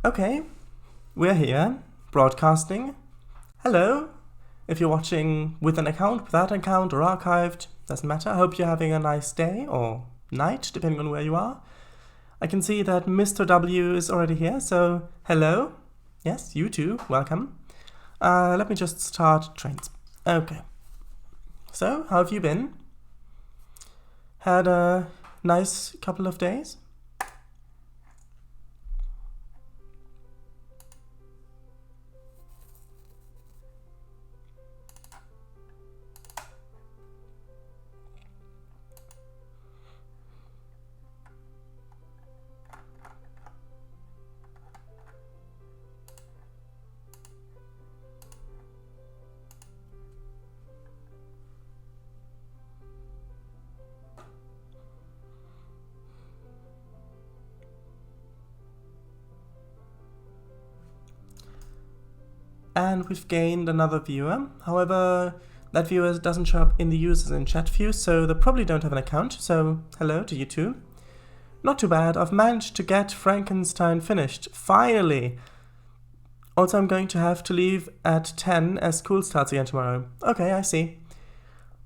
Okay, we're here, broadcasting. Hello. If you're watching with an account, without an account, or archived, doesn't matter. I hope you're having a nice day or night, depending on where you are. I can see that Mr. W is already here, so hello. Yes, you too, welcome. Let me just start Trainz. Okay. So, how have you been? Had a nice couple of days? And we've gained another viewer. However, that viewer doesn't show up in the users in chat view, so they probably don't have an account. So hello to you too. Not too bad. I've managed to get Frankenstein finished. Finally! Also, I'm going to have to leave at 10 as school starts again tomorrow. Okay, I see.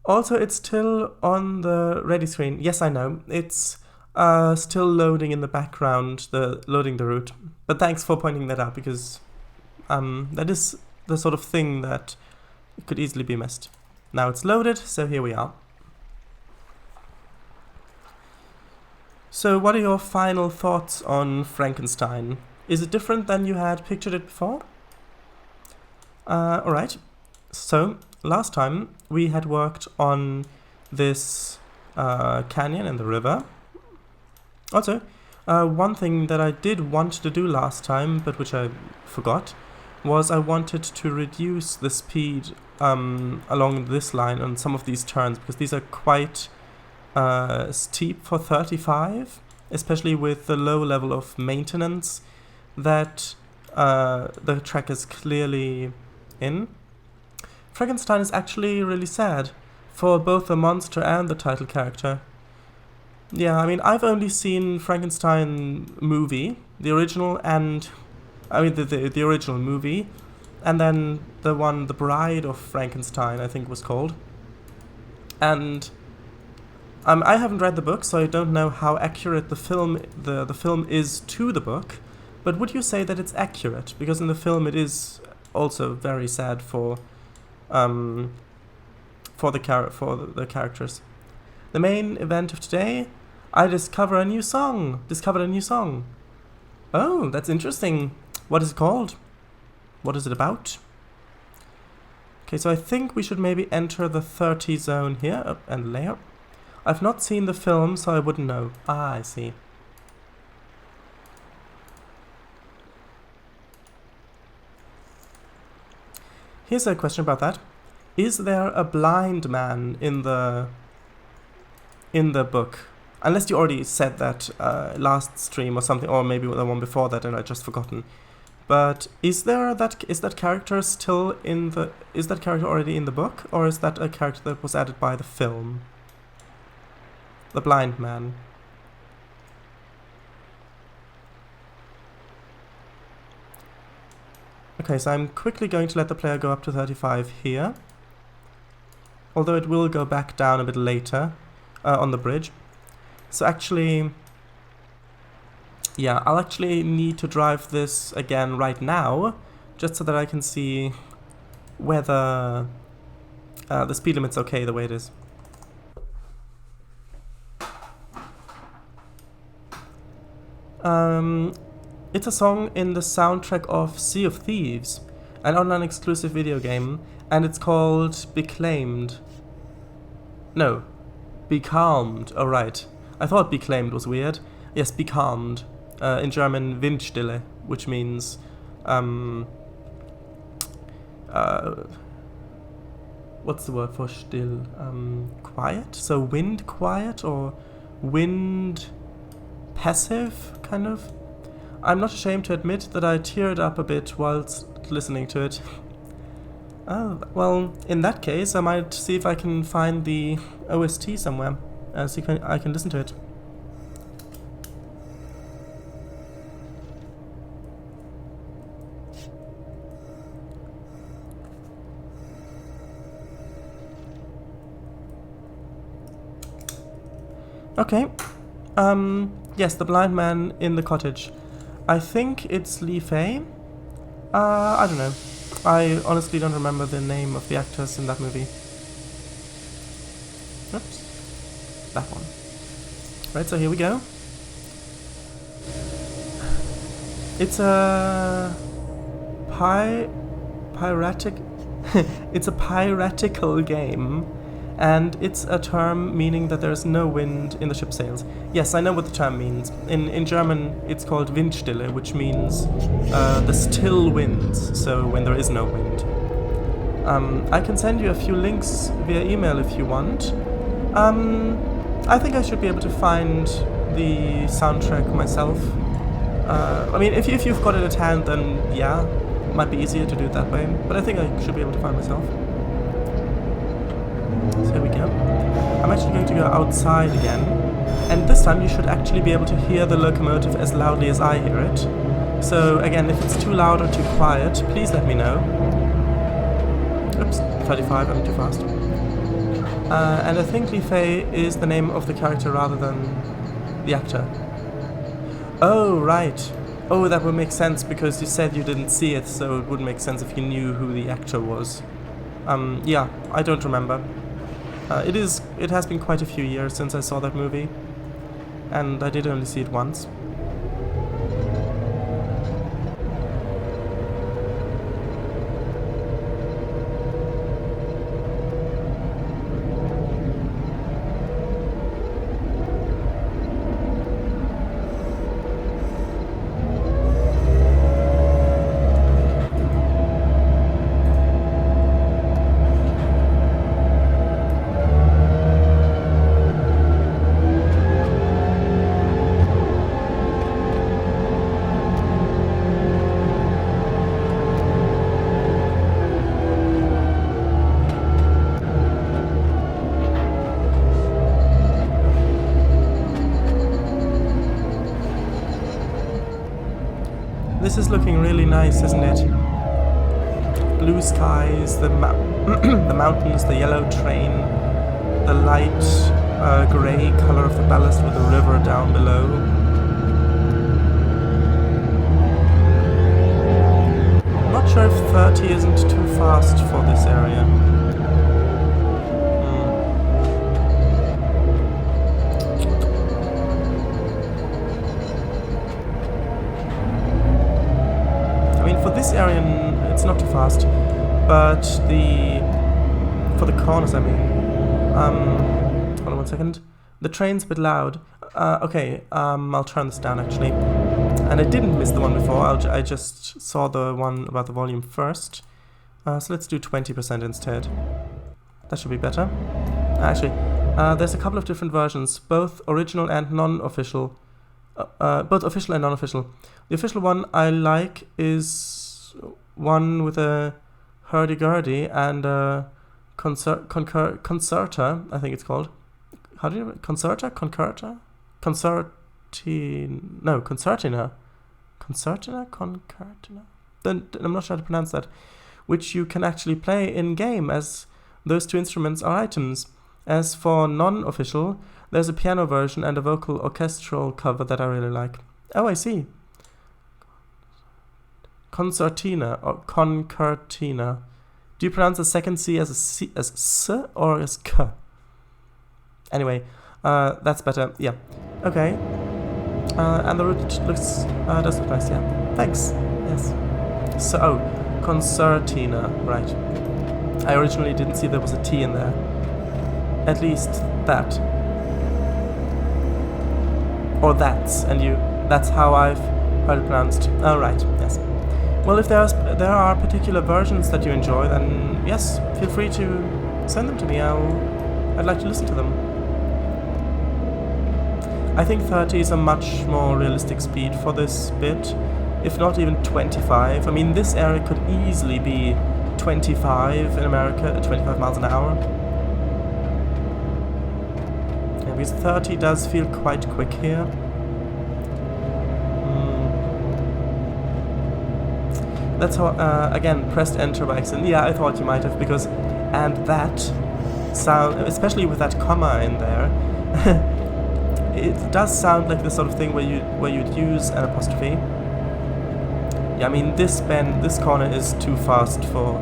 Also, it's still on the ready screen. Yes, I know. It's still loading in the background, loading the route. But thanks for pointing that out, because that is the sort of thing that could easily be missed. Now it's loaded, so here we are. So what are your final thoughts on Frankenstein? Is it different than you had pictured it before? Alright, so last time we had worked on this canyon and the river. Also, one thing that I did want to do last time, but which I forgot, was I wanted to reduce the speed along this line on some of these turns, because these are quite steep for 35, especially with the low level of maintenance that the track is clearly in. Frankenstein is actually really sad for both the monster and the title character. Yeah, I mean, I've only seen Frankenstein movie, the original, and I mean the original movie, and then the one, The Bride of Frankenstein, I think was called. And I haven't read the book, so I don't know how accurate the film is to the book. But would you say that it's accurate? Because in the film it is also very sad for the characters. The main event of today, I discovered a new song. Oh, that's interesting. What is it called? What is it about? Okay, so I think we should maybe enter the 30 zone here, up and layer. I've not seen the film, so I wouldn't know. Ah, I see. Here's a question about that. Is there a blind man in the book? Unless you already said that last stream or something, or maybe the one before that and I just forgotten. But is that character still in the? Is that character already in the book, or is that a character that was added by the film? The blind man. Okay, so I'm quickly going to let the player go up to 35 here. Although it will go back down a bit later on the bridge. So actually, yeah, I'll actually need to drive this again right now, just so that I can see whether the speed limit's okay the way it is. It's a song in the soundtrack of Sea of Thieves, an online exclusive video game, and it's called Beclaimed. No, Becalmed. Oh, right. I thought Beclaimed was weird. Yes, Becalmed. In German, Windstille, which means what's the word for still? Quiet? So wind quiet or wind passive, kind of? I'm not ashamed to admit that I teared up a bit whilst listening to it. Oh, well, in that case, I might see if I can find the OST somewhere, so I can listen to it. Okay. Yes, the blind man in the cottage. I think it's Li Fei. I don't know. I honestly don't remember the name of the actors in that movie. Oops. That one. Right, so here we go. It's a piratic it's a piratical game, and it's a term meaning that there is no wind in the ship sails. Yes, I know what the term means. In German it's called Windstille, which means the still winds, so when there is no wind. I can send you a few links via email if you want. I think I should be able to find the soundtrack myself. I mean, if you've got it at hand, then yeah, it might be easier to do it that way. But I think I should be able to find myself. So here we go. I'm actually going to go outside again. And this time you should actually be able to hear the locomotive as loudly as I hear it. So again, if it's too loud or too quiet, please let me know. Oops, 35, I'm too fast. And I think Li Fei is the name of the character rather than the actor. Oh, right. Oh, that would make sense because you said you didn't see it, so it would make sense if you knew who the actor was. Yeah, I don't remember. It has been quite a few years since I saw that movie, and I did only see it once. This is looking really nice, isn't it? Blue skies, the mountains, the yellow train, the light grey color of the ballast with the river down below. I'm not sure if 30 isn't too fast for this area. This area, it's not too fast, but for the corners, I mean, hold on 1 second. The train's a bit loud. Okay, I'll turn this down actually. And I didn't miss the one before. I just saw the one about the volume first. So let's do 20% instead. That should be better. Actually, there's a couple of different versions, both original and non-official. Both official and non-official. The official one I like is one with a hurdy-gurdy and a concerta, I think it's called. How do you... Concerta? Concerta? No, concertina. Concertina? Concertina? Then I'm not sure how to pronounce that. Which you can actually play in-game, as those two instruments are items. As for non-official, there's a piano version and a vocal orchestral cover that I really like. Oh, I see. Concertina or concertina. Do you pronounce the second C as a C, as S or as K? Anyway, that's better. Yeah. Okay. And the root does look nice. Yeah. Thanks. Yes. So, oh, concertina. Right. I originally didn't see there was a T in there. At least that. Or that's, and that's how I've heard it pronounced. Oh, right. Yes. Well, if there are particular versions that you enjoy, then yes, feel free to send them to me. I'd like to listen to them. I think 30 is a much more realistic speed for this bit, if not even 25. I mean, this area could easily be 25 in America, 25 miles an hour. Yeah, because 30 does feel quite quick here. That's how, again, pressed enter by accident. Yeah, I thought you might have, because, and that sound, especially with that comma in there, it does sound like the sort of thing where you'd use an apostrophe. Yeah, I mean this corner is too fast for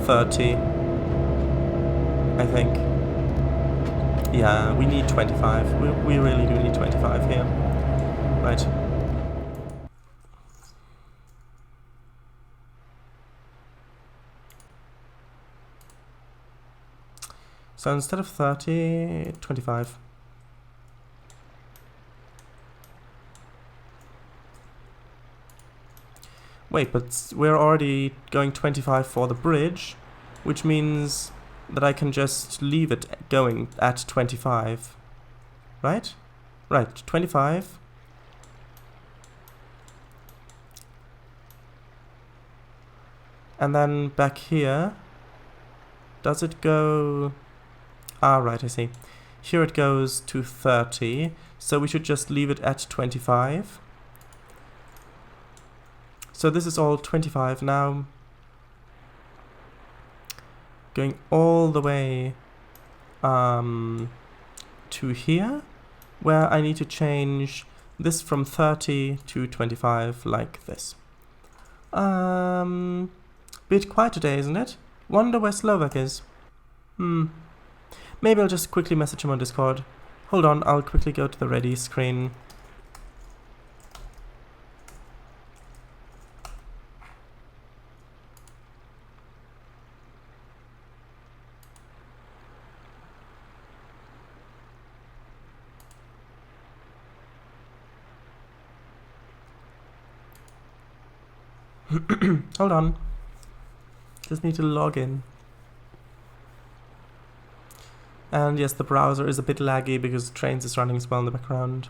30. I think. Yeah, we need 25. We really do need 25 here. Right. So instead of 30, 25. Wait, but we're already going 25 for the bridge, which means that I can just leave it going at 25. Right? Right, 25. And then back here, does it go... Ah, right, I see. Here it goes to 30, so we should just leave it at 25. So this is all 25 now. Going all the way to here, where I need to change this from 30 to 25, like this. Bit quiet today, isn't it? Wonder where Slovak is. Maybe I'll just quickly message him on Discord. Hold on, I'll quickly go to the ready screen. Hold on. Just need to log in. And yes, the browser is a bit laggy because Trainz is running as well in the background.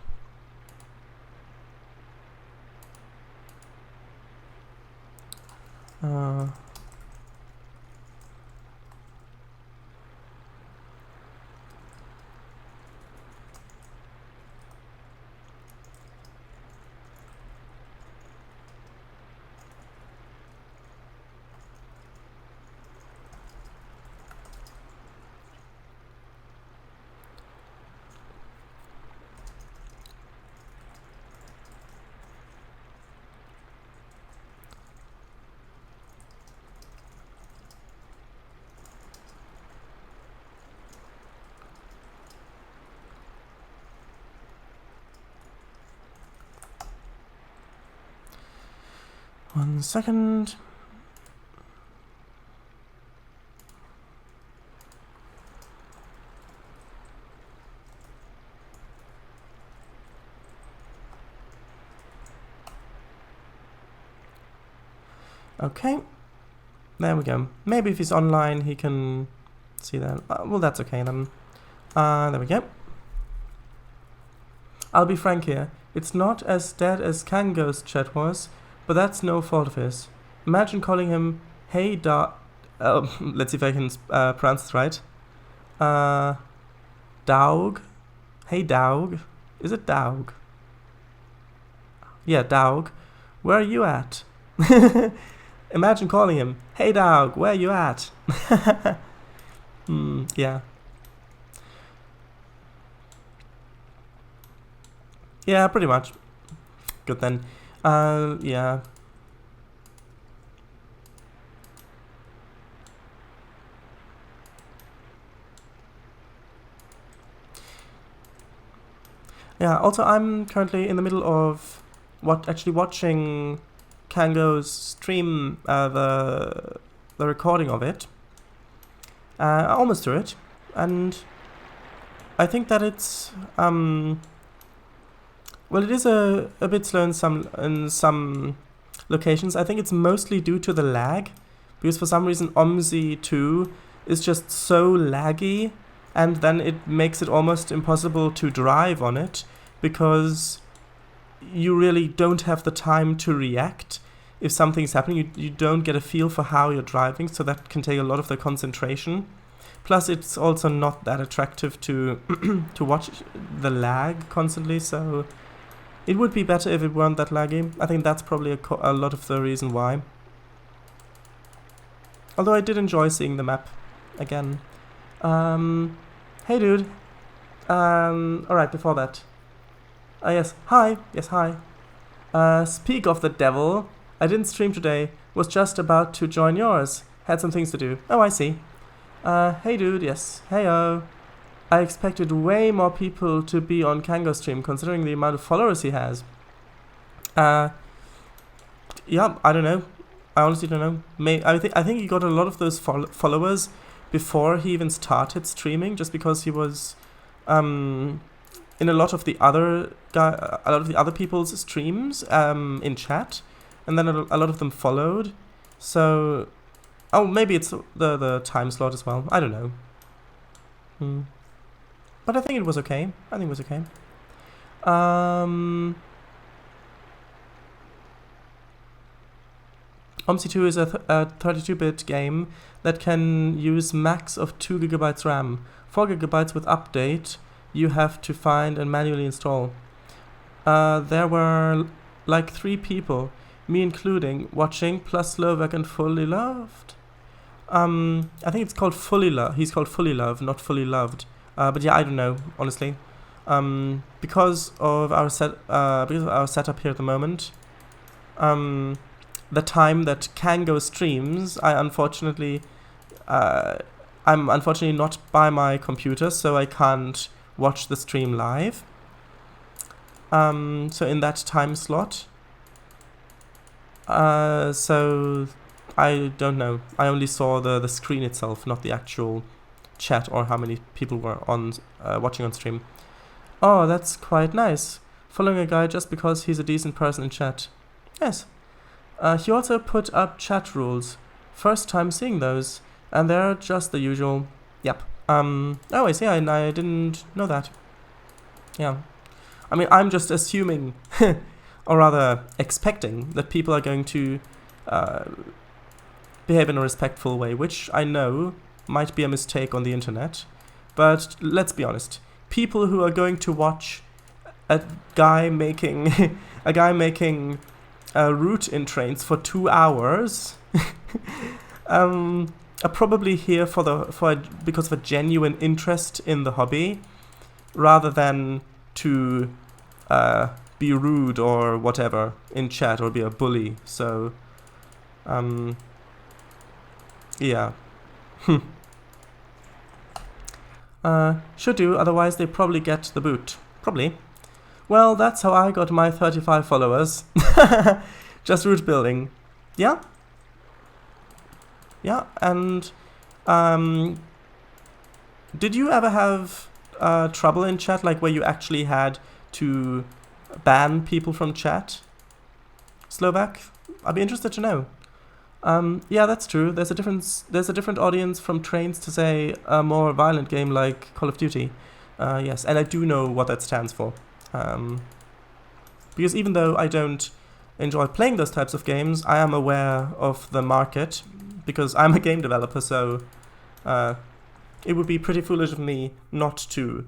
One second. Okay, there we go. Maybe if he's online he can see that. Well, that's okay then. There we go. I'll be frank here. It's not as dead as Kango's chat was, but that's no fault of his. Imagine calling him, hey let's see if I can pronounce this right. Daug. Hey Daug. Is it Daug? Yeah, Daug. Where are you at? Imagine calling him, hey Daug, where are you at? Yeah. Yeah, pretty much. Good then. Yeah. Yeah, also I'm currently in the middle of watching Kango's stream, the recording of it. Almost through it, and I think that it's well, it is a bit slow in some locations. I think it's mostly due to the lag, because for some reason OMSI 2 is just so laggy, and then it makes it almost impossible to drive on it, because you really don't have the time to react. If something's happening, you don't get a feel for how you're driving, so that can take a lot of the concentration. Plus, it's also not that attractive to to watch the lag constantly, so it would be better if it weren't that laggy. I think that's probably a lot of the reason why. Although I did enjoy seeing the map again. Hey dude. Alright, before that. Yes, hi. Yes, hi. Speak of the devil. I didn't stream today. Was just about to join yours. Had some things to do. Oh, I see. Hey dude, yes. Heyo. I expected way more people to be on Kango's stream considering the amount of followers he has. Yeah, I don't know. I honestly don't know. I think he got a lot of those followers before he even started streaming, just because he was in a lot of the other people's streams in chat, and then a lot of them followed. So, oh, maybe it's the time slot as well. I don't know. But I think it was okay. OMSI 2 is a 32-bit game that can use max of 2 GB RAM. 4 GB with update you have to find and manually install. There were like 3 people, me including, watching, plus Slovak and Fully Loved. I think it's called Fully Loved. He's called Fully Loved, not Fully Loved. But yeah, I don't know, honestly. Because of our setup here at the moment, the time that Kango streams, I'm unfortunately not by my computer, so I can't watch the stream live. So in that time slot, so I don't know. I only saw the screen itself, not the actual chat or how many people were on watching on stream. Oh, that's quite nice. Following a guy just because he's a decent person in chat. Yes. He also put up chat rules. First time seeing those, and they're just the usual. Yep. Oh, I see. I didn't know that. Yeah. I mean, I'm just assuming, or rather expecting, that people are going to behave in a respectful way, which I know might be a mistake on the internet. But let's be honest. People who are going to watch a guy making a route in Trainz for 2 hours are probably here because of a genuine interest in the hobby, rather than to be rude or whatever in chat or be a bully. So yeah. Should do, otherwise they probably get the boot. Probably. Well, that's how I got my 35 followers. Just route building. Yeah? Yeah, and did you ever have trouble in chat, like where you actually had to ban people from chat? Slovak? I'd be interested to know. Yeah, that's true. There's a different audience from Trainz to, say, a more violent game like Call of Duty. Yes, and I do know what that stands for. Because even though I don't enjoy playing those types of games, I am aware of the market, because I'm a game developer, so it would be pretty foolish of me not to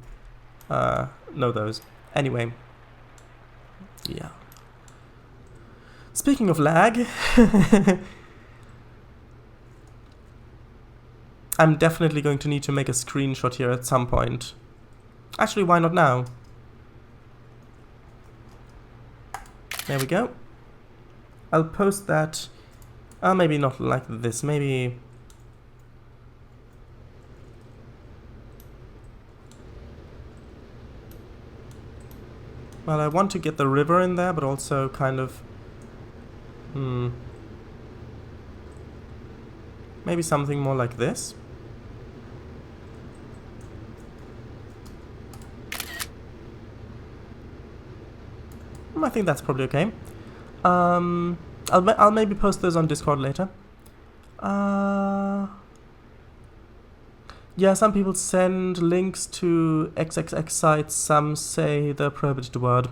know those. Anyway. Yeah. Speaking of lag, I'm definitely going to need to make a screenshot here at some point. Actually, why not now? There we go. I'll post that. Maybe not like this. Maybe. Well, I want to get the river in there, but also kind of. Maybe something more like this. I think that's probably okay. I'll maybe post those on Discord later. Yeah, some people send links to XXX sites, some say the prohibited word.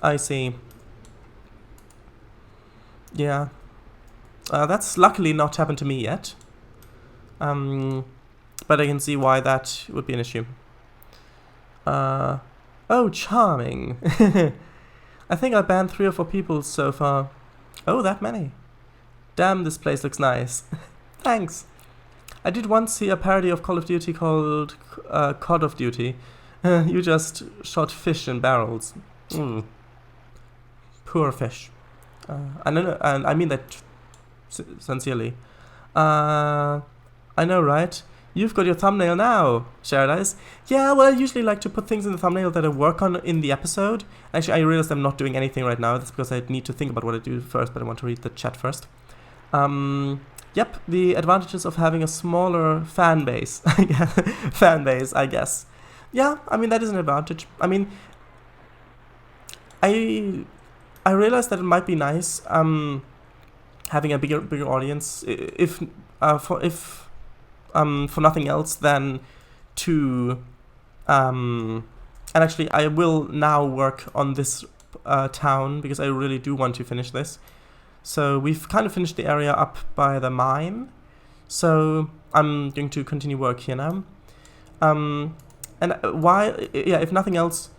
I see. Yeah. That's luckily not happened to me yet. But I can see why that would be an issue. Oh, charming. I think I banned 3 or 4 people so far. Oh, that many. Damn, this place looks nice. Thanks. I did once see a parody of Call of Duty called COD of Duty, You just shot fish in barrels. Mm. Poor fish. And I mean that sincerely. I know, right? You've got your thumbnail now, Paradise. Yeah, well, I usually like to put things in the thumbnail that I work on in the episode. Actually, I realized I'm not doing anything right now. That's because I need to think about what I do first, but I want to read the chat first. Yep, the advantages of having a smaller fan base. Fan base, I guess. Yeah, I mean, that is an advantage. I mean, I realized that it might be nice having a bigger audience, if for nothing else than to and actually I will now work on this town because I really do want to finish this. So we've kind of finished the area up by the mine, so I'm going to continue work here now. And why? Yeah, if nothing else,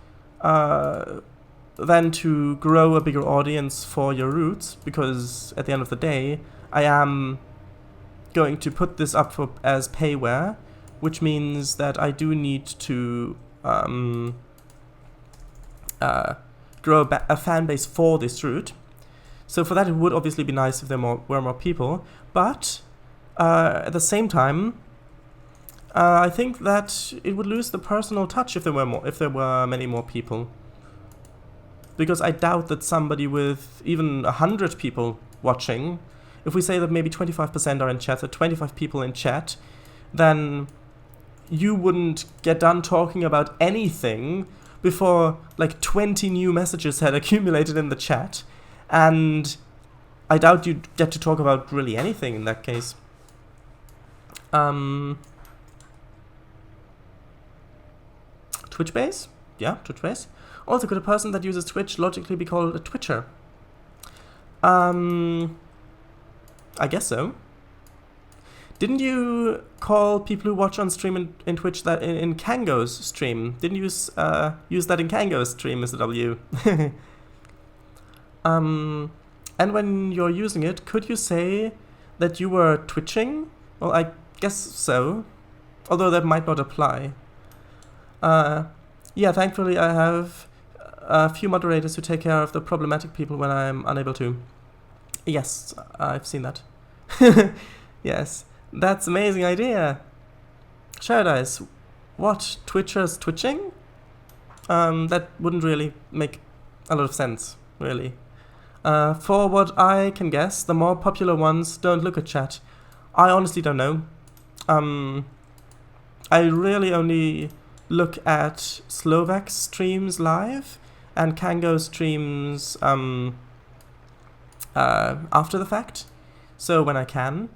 than to grow a bigger audience for your roots, because at the end of the day, I am going to put this up as payware, which means that I do need to grow a fan base for this route. So for that, it would obviously be nice if there were more people, but at the same time, I think that it would lose the personal touch if there were many more people. Because I doubt that somebody with even 100 people watching, if we say that maybe 25% are in chat, so 25 people in chat, then you wouldn't get done talking about anything before like 20 new messages had accumulated in the chat, and I doubt you'd get to talk about really anything in that case. Twitch base? Yeah, Twitch base. Also, could a person that uses Twitch logically be called a Twitcher? I guess so. Didn't you call people who watch on stream in Twitch that in Kango's stream? Didn't you use that in Kango's stream, Mr. W? And when you're using it, could you say that you were twitching? Well, I guess so, although that might not apply. Yeah, thankfully I have a few moderators who take care of the problematic people when I'm unable to. Yes, I've seen that. Yes, that's an amazing idea. Paradise, what? Twitchers twitching? That wouldn't really make a lot of sense, really. For what I can guess, the more popular ones don't look at chat. I honestly don't know. I really only look at Slovak streams live and Kango streams after the fact. So when I can,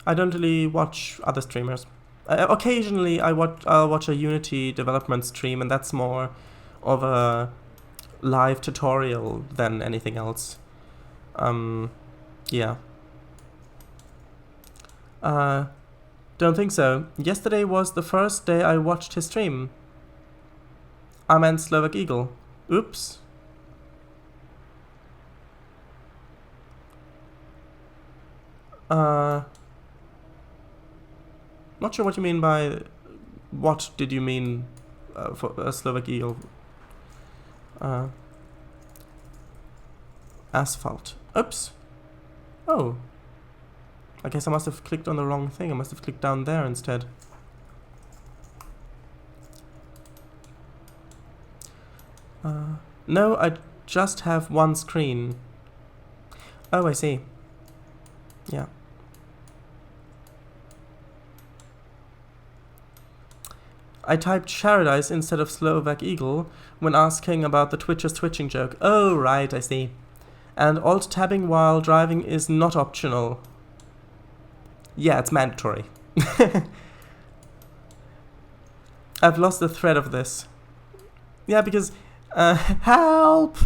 I don't really watch other streamers. Occasionally I'll watch a Unity development stream, and that's more of a live tutorial than anything else. Yeah. Don't think so. Yesterday was the first day I watched his stream. I meant Slovak Eagle. Oops. Not sure what you mean by... What did you mean for Slovak Eagle? Asphalt. Oops. Oh. I guess I must have clicked on the wrong thing. I must have clicked down there instead. No, I just have one screen. Oh, I see. Yeah. I typed Paradise instead of Slovak Eagle when asking about the Twitcher's twitching joke. Oh, right, I see. And alt-tabbing while driving is not optional. Yeah, it's mandatory. I've lost the thread of this. Yeah, because... help!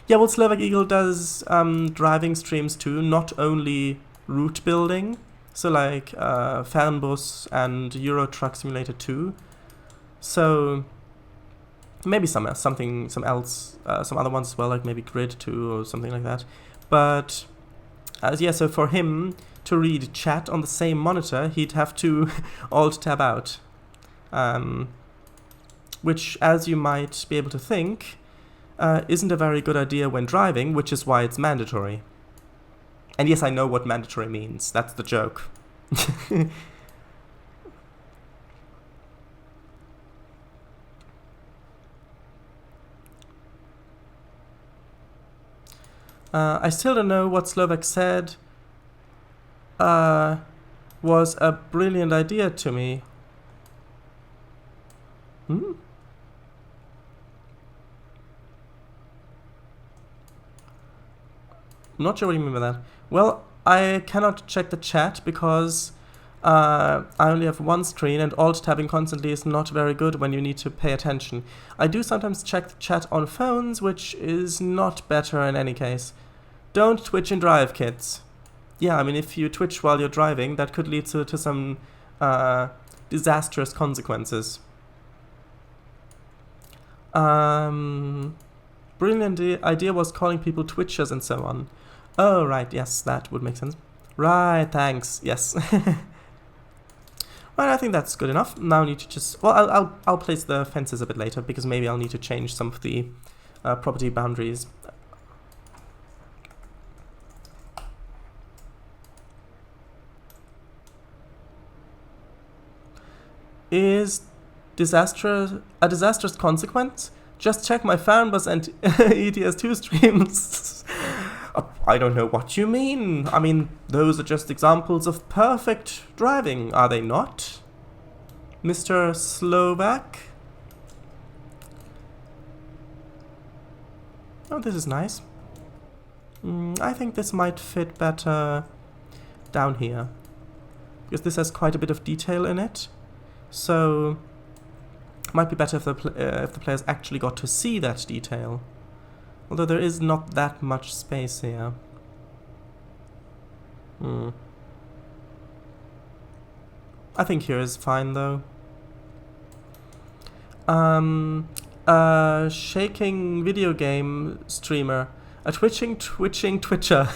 Yeah, well, Slovak Eagle does driving streams too, not only route building. So like Fernbus and Euro Truck Simulator 2. So maybe some other ones as well, like maybe Grid 2 or something like that. But yeah, so for him to read chat on the same monitor, he'd have to alt tab out. which, as you might be able to think, isn't a very good idea when driving, which is why it's mandatory. And yes, I know what mandatory means. That's the joke. I still don't know what Slovak said was a brilliant idea to me. I'm not sure what you mean by that. Well, I cannot check the chat because I only have one screen, and alt-tabbing constantly is not very good when you need to pay attention. I do sometimes check the chat on phones, which is not better in any case. Don't twitch and drive, kids. Yeah, I mean, if you twitch while you're driving, that could lead to some disastrous consequences. Brilliant idea was calling people twitchers and so on. Oh, right, yes, that would make sense. Right, thanks, yes. Well, I think that's good enough. Now I need to just... Well, I'll place the fences a bit later, because maybe I'll need to change some of the property boundaries. Is a disastrous consequence? Just check my Fanbus and ETS2 streams. I don't know what you mean. I mean, those are just examples of perfect driving, are they not? Mr. Slovak? Oh, this is nice. I think this might fit better down here, because this has quite a bit of detail in it. So, might be better if the players actually got to see that detail. Although there is not that much space here. I think here is fine, though. A shaking video game streamer. A twitching twitcher.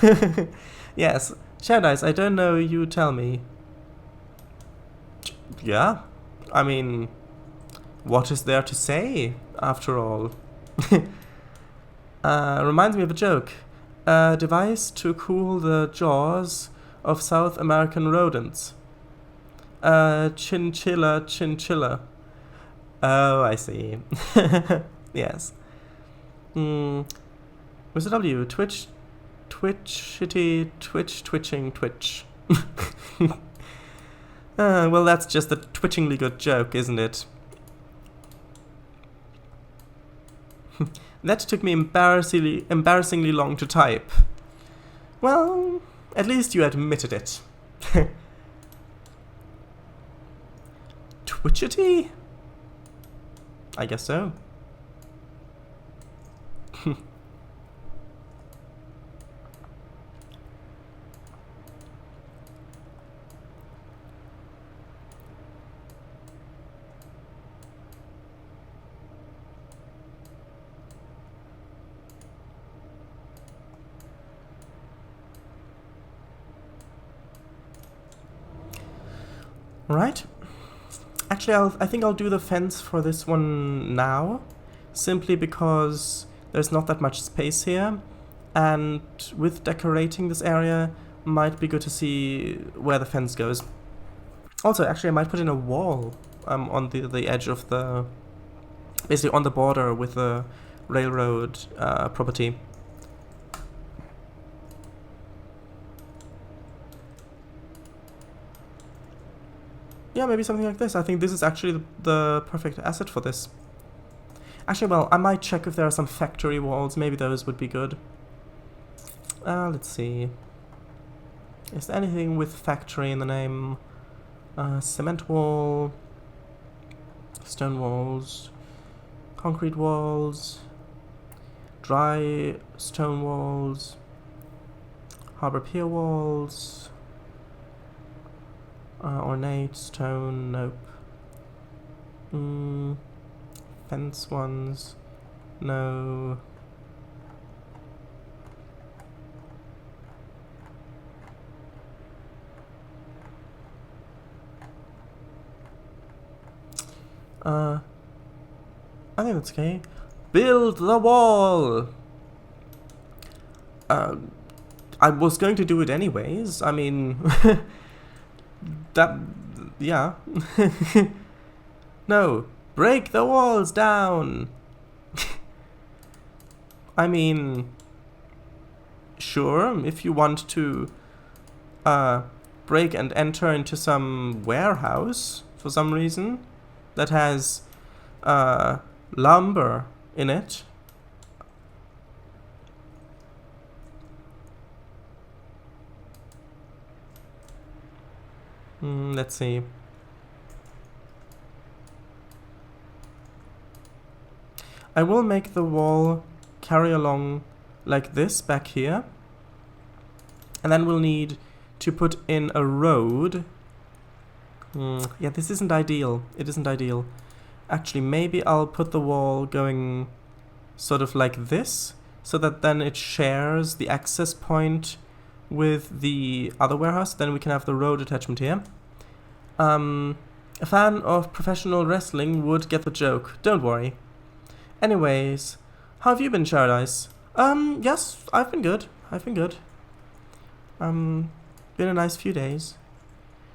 Yes. Shadows, I don't know, you tell me. Yeah. I mean, what is there to say, after all? Reminds me of a joke. A device to cool the jaws of South American rodents. Chinchilla. Oh, I see. Yes. Mr. W, twitching twitch. Well, that's just a twitchingly good joke, isn't it? That took me embarrassingly long to type. Well, at least you admitted it. Twitchity? I guess so. Right. Actually, I think I'll do the fence for this one now, simply because there's not that much space here, and with decorating this area, might be good to see where the fence goes. Also, actually, I might put in a wall on the edge of the... basically on the border with the railroad property. Yeah, maybe something like this. I think this is actually the perfect asset for this. Actually, well, I might check if there are some factory walls. Maybe those would be good. Let's see. Is there anything with factory in the name? Cement wall, stone walls, concrete walls, dry stone walls, harbor pier walls, ornate stone, nope. Fence ones, no. I think that's okay. Build the wall! I was going to do it anyways. I mean... that... yeah. No. Break the walls down! I mean... sure, if you want to... break and enter into some warehouse for some reason that has lumber in it. Let's see. I will make the wall carry along like this back here, and then we'll need to put in a road. Yeah, this isn't ideal. It isn't ideal. Actually, maybe I'll put the wall going sort of like this, so that then it shares the access point with the other warehouse. Then we can have the road attachment here. A fan of professional wrestling would get the joke. Don't worry. Anyways, how have you been, Paradise? Yes, I've been good. I've been good. Been a nice few days.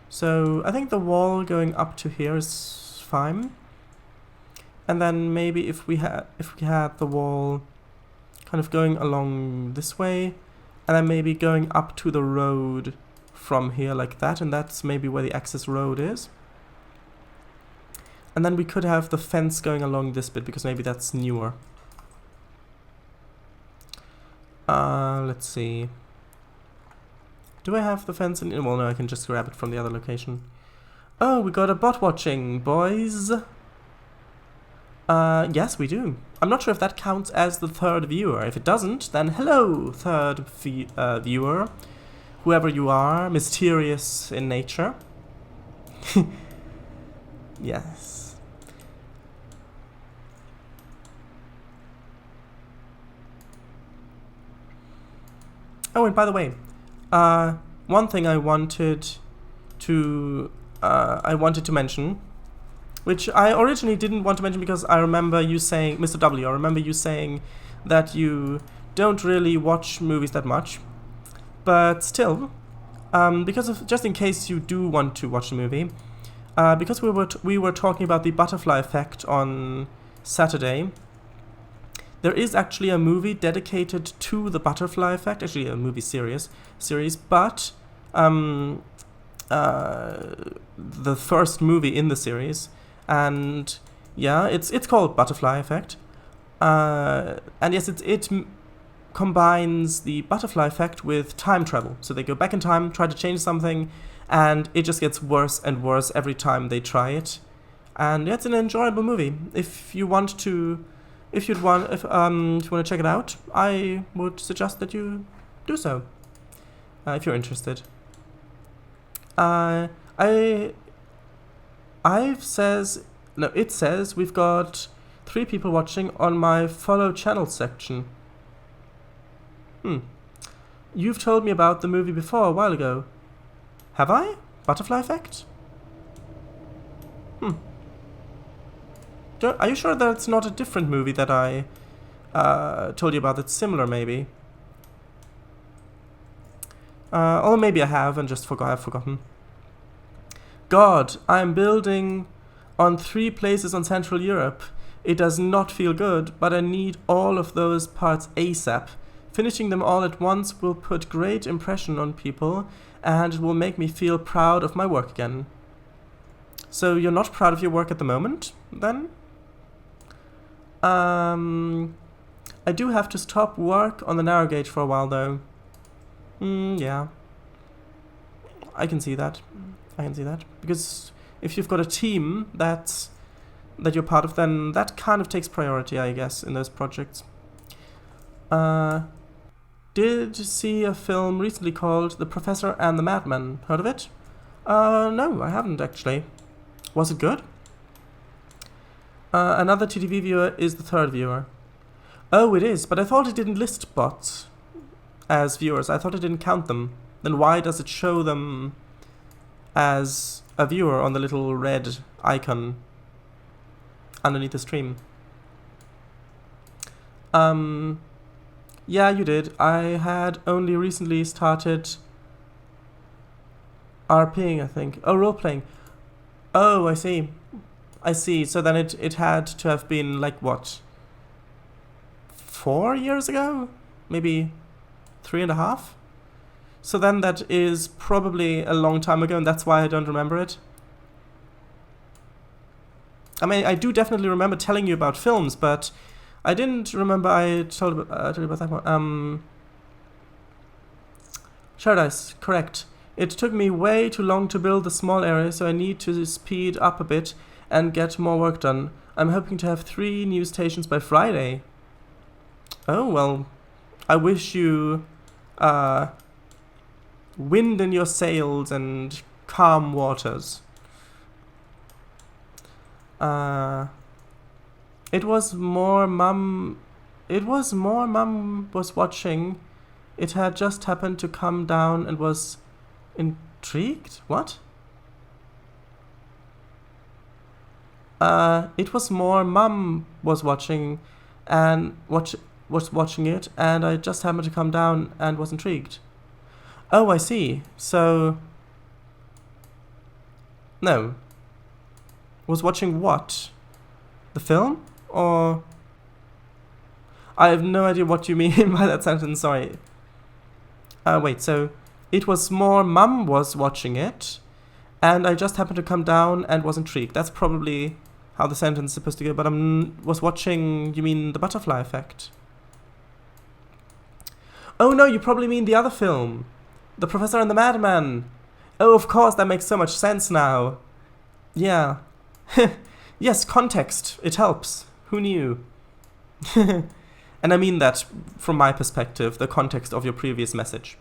So I think the wall going up to here is fine. And then maybe if we had the wall kind of going along this way, and then maybe going up to the road from here like that, and that's maybe where the access road is. And then we could have the fence going along this bit, because maybe that's newer. Let's see. Do I have the fence in? Well, no, I can just grab it from the other location. Oh, we got a bot watching, boys. Yes, we do. I'm not sure if that counts as the third viewer. If it doesn't, then hello, third viewer. Whoever you are, mysterious in nature. Yes. Oh, and by the way, one thing I wanted to mention, which I originally didn't want to mention because I remember you saying, Mr. W, I remember you saying that you don't really watch movies that much, but still, because of, just in case you do want to watch the movie, because we were talking about the butterfly effect on Saturday. There is actually a movie dedicated to the butterfly effect, actually a movie series, but the first movie in the series, and yeah, it's called Butterfly Effect, and yes, it combines the butterfly effect with time travel. So they go back in time, try to change something, and it just gets worse and worse every time they try it. And yeah, it's an enjoyable movie. If you want to. If you want to check it out, I would suggest that you do so, if you're interested. It says we've got 3 people watching on my follow channel section. You've told me about the movie before a while ago. Have I? Butterfly Effect? Are you sure that it's not a different movie that I told you about that's similar, maybe? Or maybe I have and just I've forgotten. God, I'm building on 3 places on Central Europe. It does not feel good, but I need all of those parts ASAP. Finishing them all at once will put great impression on people, and it will make me feel proud of my work again. So you're not proud of your work at the moment, then? I do have to stop work on the narrow gauge for a while, though. Yeah. I can see that. Because if you've got a team that you're part of, then that kind of takes priority, I guess, in those projects. Did see a film recently called The Professor and the Madman. Heard of it? No, I haven't, actually. Was it good? Another TTV viewer is the third viewer. Oh, it is, but I thought it didn't list bots as viewers. I thought it didn't count them. Then why does it show them as a viewer on the little red icon underneath the stream? Yeah, you did. I had only recently started RPing, I think. Oh, role-playing. Oh, I see. I see. So then it had to have been, like, what? 4 years ago? Maybe 3.5? So then that is probably a long time ago, and that's why I don't remember it. I mean, I do definitely remember telling you about films, but I didn't remember I told you about that one. Paradise, correct. It took me way too long to build the small area, so I need to speed up a bit and get more work done. I'm hoping to have 3 new stations by Friday. Oh, well, I wish you wind in your sails and calm waters. It was more mum was watching. It had just happened to come down and was intrigued? What? It was more mum was watching and was watching it, and I just happened to come down and was intrigued. Oh, I see. So no. Was watching what? The film? Or I have no idea what you mean by that sentence, sorry. Wait, so it was more mum was watching it, and I just happened to come down and was intrigued. That's probably how the sentence is supposed to go, but was watching, you mean the butterfly effect? Oh no, you probably mean the other film. The Professor and the Madman. Oh, of course, that makes so much sense now. Yeah. Yes, context. It helps. Who knew? And I mean that from my perspective, the context of your previous message.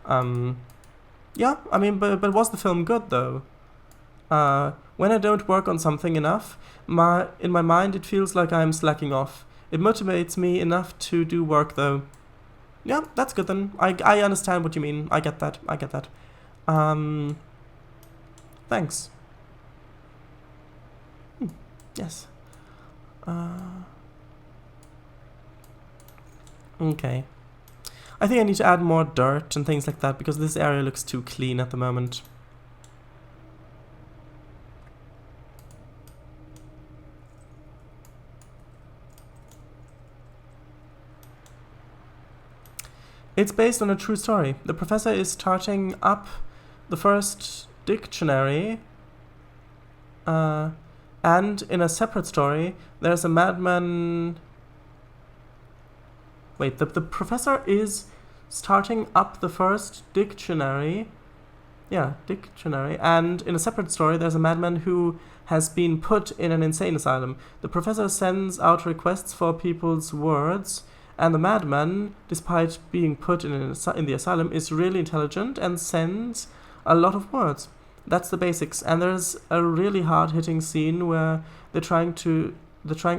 Yeah, I mean, but was the film good, though? When I don't work on something enough, in my mind it feels like I'm slacking off. It motivates me enough to do work, though. Yeah, that's good then. I understand what you mean. I get that. Thanks. Yes. Okay. I think I need to add more dirt and things like that because this area looks too clean at the moment. It's based on a true story. The professor is starting up the first dictionary, and in a separate story, there's a madman. Wait, the professor is starting up the first dictionary. Yeah, dictionary. And in a separate story, there's a madman who has been put in an insane asylum. The professor sends out requests for people's words, and the madman, despite being put in the asylum, is really intelligent and sends a lot of words. That's the basics. And there's a really hard-hitting scene where they're trying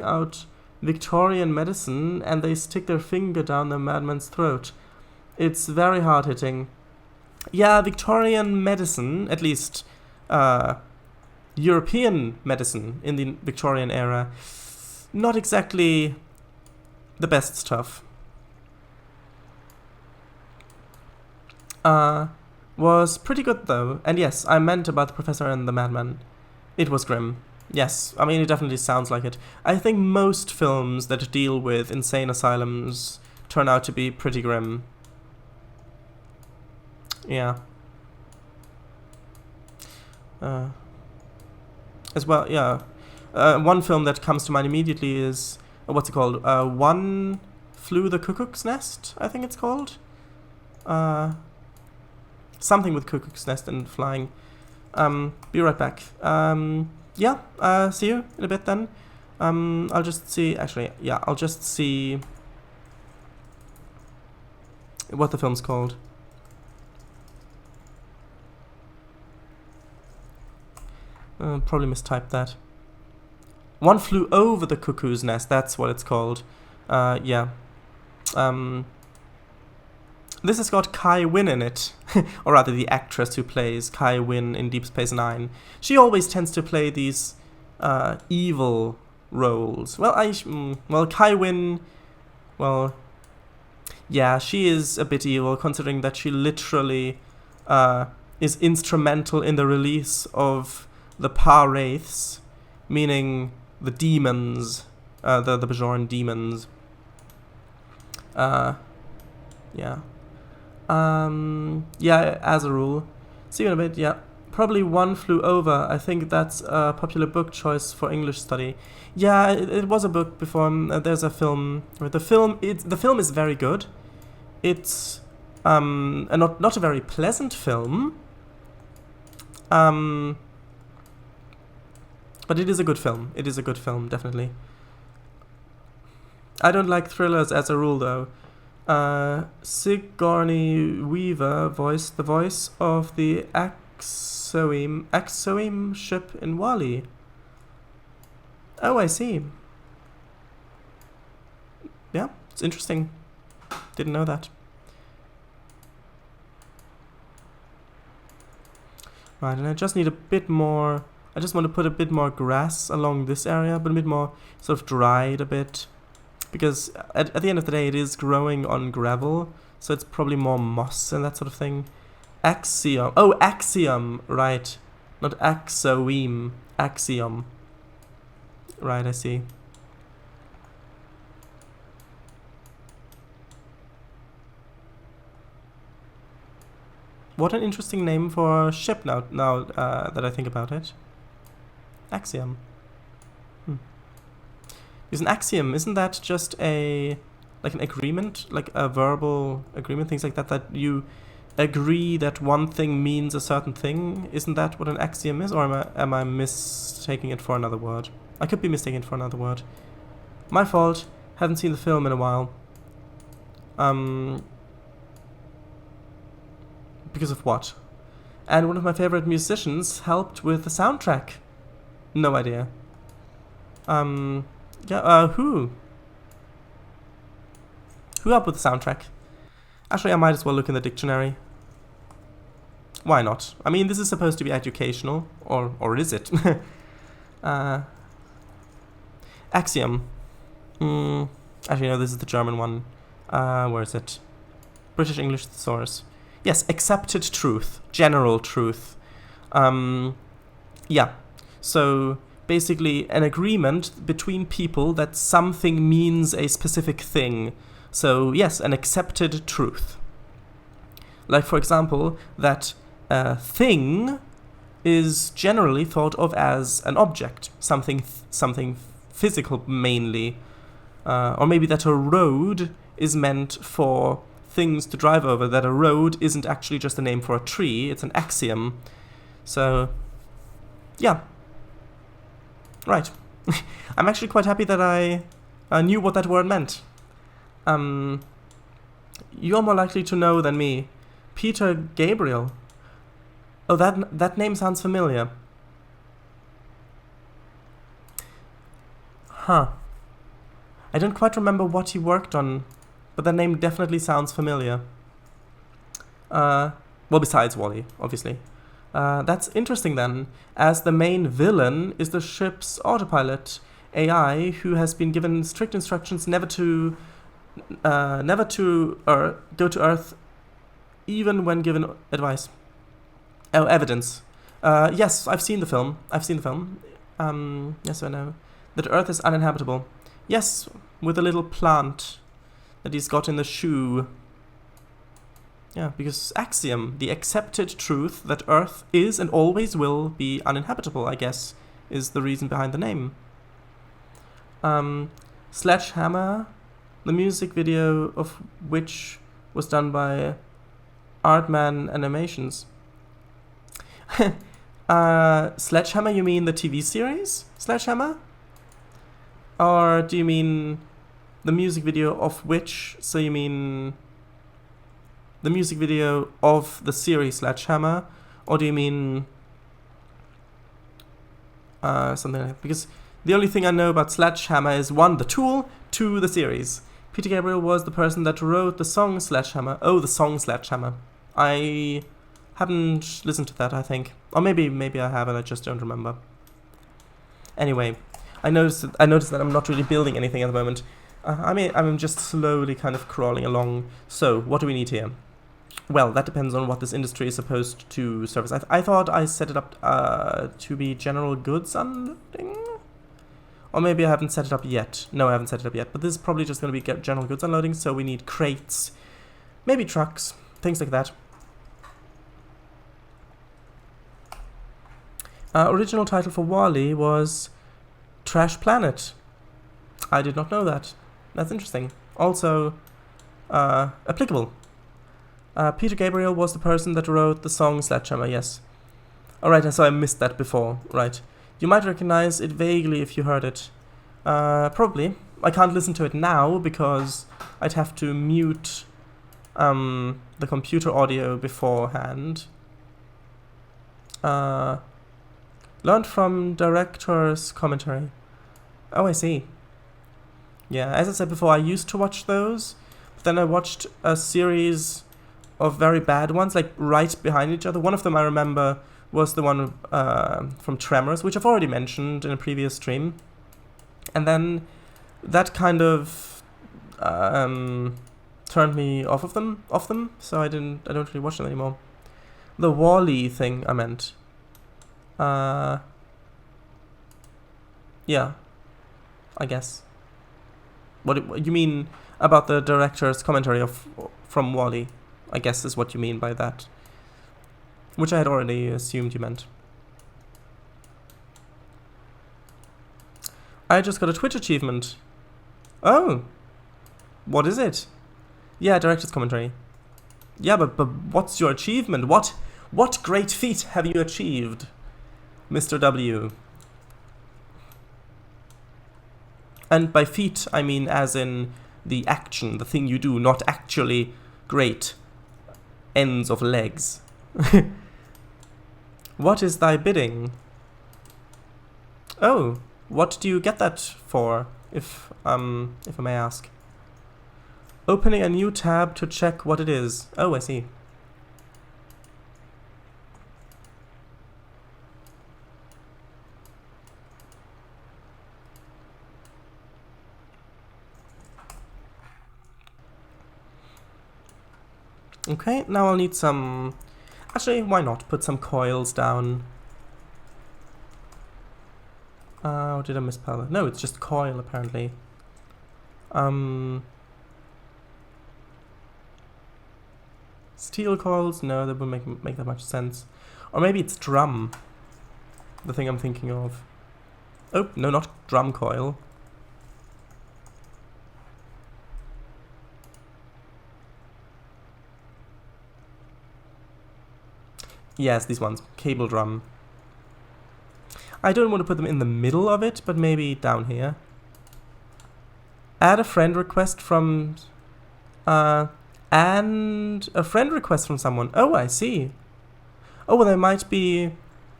out Victorian medicine, and they stick their finger down the madman's throat. It's very hard-hitting. Yeah, Victorian medicine, at least European medicine in the Victorian era, not exactly the best stuff. Was pretty good though, and yes, I meant about the professor and the madman. It was grim. Yes, I mean, it definitely sounds like it. I think most films that deal with insane asylums turn out to be pretty grim. Yeah. As well, yeah. One film that comes to mind immediately is, what's it called? One Flew the Cuckoo's Nest, I think it's called. Something with cuckoo's nest and flying. Be right back. Yeah, see you in a bit then. I'll just see, actually, yeah, I'll just see what the film's called. Probably mistyped that. One Flew Over the Cuckoo's Nest, that's what it's called. Yeah. This has got Kai Wynn in it, or rather the actress who plays Kai Wynn in Deep Space Nine. She always tends to play these evil roles. Well, Kai Wynn Well, yeah, she is a bit evil, considering that she literally is instrumental in the release of the Pa-wraiths, meaning the demons, the Bajoran demons. Yeah. Yeah, as a rule. See you in a bit, yeah. Probably One Flew Over. I think that's a popular book choice for English study. Yeah, it was a book before. There's a film. The film is very good. It's not a very pleasant film. But it is a good film. It is a good film, definitely. I don't like thrillers as a rule, though. Sigourney Weaver voiced the voice of the Axoim ship in WALL-E. Oh, I see. Yeah, it's interesting. Didn't know that. Right, and I just need a bit more. I just want to put a bit more grass along this area, but a bit more sort of dried a bit. Because at the end of the day, it is growing on gravel, so it's probably more moss and that sort of thing. Axiom. Oh, axiom. Right. Not axoim. Axiom. Right, I see. What an interesting name for a ship now that I think about it. Axiom. Because an axiom, isn't that just like an agreement, like a verbal agreement, things like that, that you agree that one thing means a certain thing? Isn't that what an axiom is, or am I mistaking it for another word? I could be mistaking it for another word. My fault. Haven't seen the film in a while. Because of what? And one of my favorite musicians helped with the soundtrack. No idea. Yeah, who? Who helped with the soundtrack? Actually, I might as well look in the dictionary. Why not? I mean, this is supposed to be educational, or is it? Axiom. Actually, no, this is the German one. Where is it? British English Thesaurus. Yes, accepted truth. General truth. Yeah. So, basically an agreement between people that something means a specific thing. So, yes, an accepted truth. Like, for example, that a thing is generally thought of as an object, something physical mainly. Or maybe that a road is meant for things to drive over, that a road isn't actually just a name for a tree, it's an axiom. So, yeah. Right. I'm actually quite happy that I knew what that word meant. You're more likely to know than me. Peter Gabriel. Oh, that name sounds familiar. Huh. I don't quite remember what he worked on, but that name definitely sounds familiar. Well, besides WALL-E, obviously. That's interesting then, as the main villain is the ship's autopilot AI, who has been given strict instructions never to go to Earth, even when given advice. Oh, evidence. Yes, I've seen the film. Yes, I know that Earth is uninhabitable. Yes, with a little plant that he's got in the shoe. Yeah, because axiom, the accepted truth that Earth is and always will be uninhabitable, I guess, is the reason behind the name. Sledgehammer, the music video of which was done by Artman Animations. Sledgehammer, you mean the TV series Sledgehammer? Or do you mean the music video of which, so you mean the music video of the series Sledgehammer, or do you mean something like that? Because the only thing I know about Sledgehammer is 1, the tool, 2, the series. Peter Gabriel was the person that wrote the song Sledgehammer. Oh, the song Sledgehammer. I haven't listened to that, I think. Or maybe I have and I just don't remember. Anyway, I noticed that I'm not really building anything at the moment. I'm just slowly kind of crawling along. So, what do we need here? Well, that depends on what this industry is supposed to service. I thought I set it up to be general goods unloading? Or maybe I haven't set it up yet. No, I haven't set it up yet. But this is probably just going to be general goods unloading, so we need crates, maybe trucks, things like that. Original title for Wall-E was Trash Planet. I did not know that. That's interesting. Also, applicable. Peter Gabriel was the person that wrote the song Sledgehammer, yes. Alright, so I missed that before, right. You might recognize it vaguely if you heard it. Probably. I can't listen to it now because I'd have to mute the computer audio beforehand. Learned from director's commentary. Oh, I see. Yeah, as I said before, I used to watch those, but then I watched a series of very bad ones, like right behind each other. One of them I remember was the one from Tremors, which I've already mentioned in a previous stream. And then that kind of turned me off them, so I don't really watch them anymore. The Wall-E thing I meant. Yeah, I guess. What you mean about the director's commentary from Wall-E? I guess is what you mean by that. Which I had already assumed you meant. I just got a Twitch achievement. Oh! What is it? Yeah, director's commentary. Yeah, but what's your achievement? What great feat have you achieved, Mr. W? And by feat, I mean as in the action, the thing you do, not actually great ends of legs. What is thy bidding? Oh, what do you get that for, if I may ask? Opening a new tab to check what it is. Oh, I see. Okay, now I'll need some... Actually, why not put some coils down? Or did I misspell it? No, it's just coil, apparently. Steel coils? No, that wouldn't make that much sense. Or maybe it's drum. The thing I'm thinking of. Oh, no, not drum coil. Yes, these ones. Cable drum. I don't want to put them in the middle of it, but maybe down here. Add a friend request from... and a friend request from someone. Oh, I see. Oh, well, they might be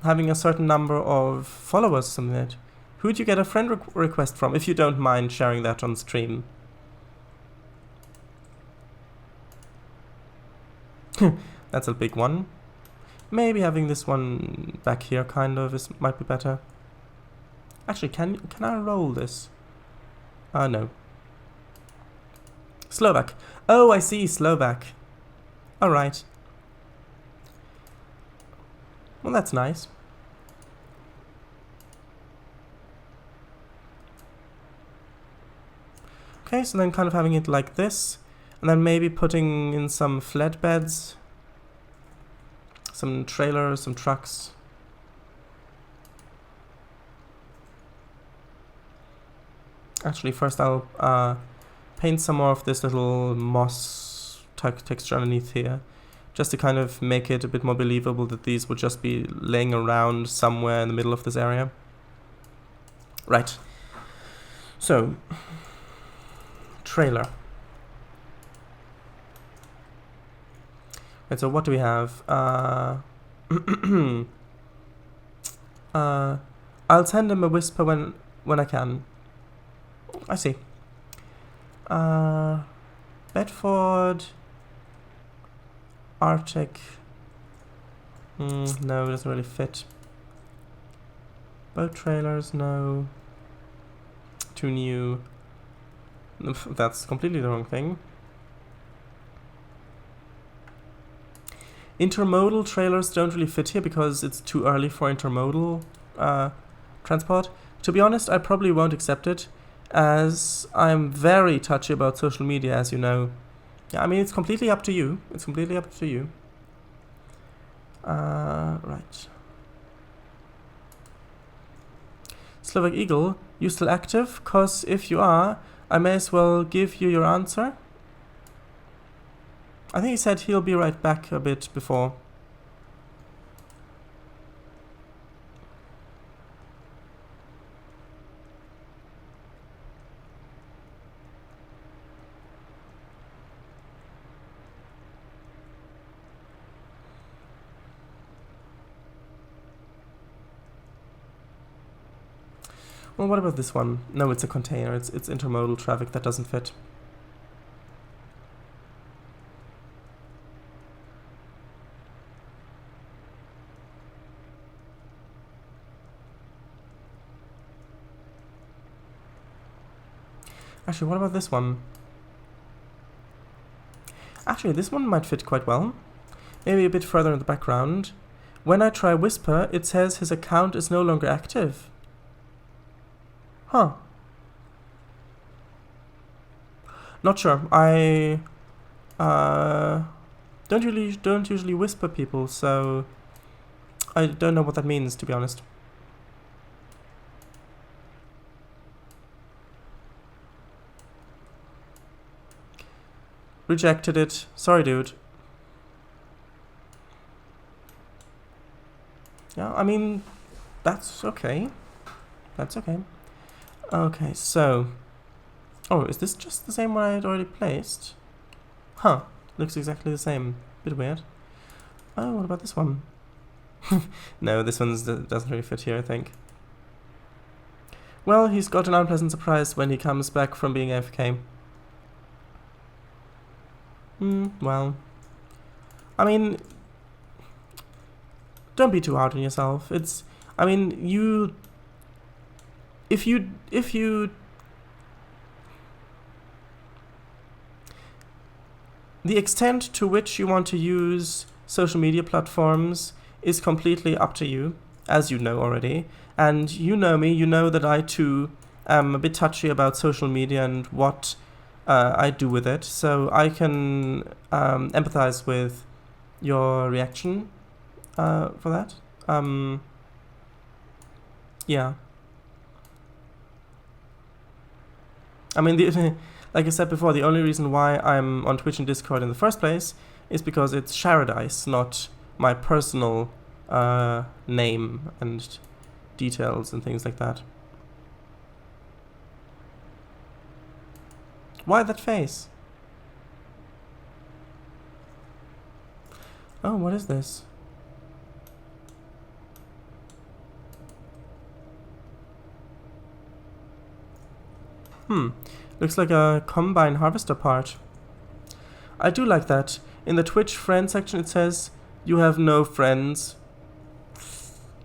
having a certain number of followers or something like that. Who'd you get a friend request from, if you don't mind sharing that on stream? That's a big one. Maybe having this one back here kind of might be better. Actually, can I roll this? No. Slovak. Oh, I see, Slovak. Alright. Well, that's nice. Okay, so then kind of having it like this, and then maybe putting in some flatbeds, some trailers, some trucks. Actually, first I'll paint some more of this little moss texture underneath here, just to kind of make it a bit more believable that these would just be laying around somewhere in the middle of this area. Right. So, trailer. Right, so what do we have? I'll send him a whisper when I can. I see. Bedford, Arctic. No, it doesn't really fit. Boat trailers, no. Too new. That's completely the wrong thing. Intermodal trailers don't really fit here because it's too early for intermodal transport. To be honest, I probably won't accept it, as I'm very touchy about social media, as you know. Yeah, I mean, it's completely up to you. It's completely up to you. Right. Slovak Eagle, you still active? Cause if you are, I may as well give you your answer. I think he said he'll be right back a bit before. Well, what about this one? No, it's a container. It's intermodal traffic. That doesn't fit. Actually, what about this one? Actually, this one might fit quite well. Maybe a bit further in the background. When I try Whisper, it says his account is no longer active. Huh. Not sure. I don't usually whisper people, so I don't know what that means, to be honest. Rejected it. Sorry, dude. Yeah, I mean, that's okay. That's okay. Okay, so... Oh, is this just the same one I had already placed? Huh. Looks exactly the same. Bit weird. Oh, what about this one? No, this one doesn't really fit here, I think. Well, he's got an unpleasant surprise when he comes back from being AFK. Well... I mean... Don't be too hard on yourself. It's... I mean, you... If you... The extent to which you want to use social media platforms is completely up to you, as you know already. And you know me, you know that I too am a bit touchy about social media and what I do with it. So I can empathize with your reaction for that. Yeah. I mean, like I said before, the only reason why I'm on Twitch and Discord in the first place is because it's Sharadice, not my personal name and details and things like that. Why that face? Oh, what is this? Looks like a combine harvester part. I do like that. In the Twitch friend section it says, you have no friends.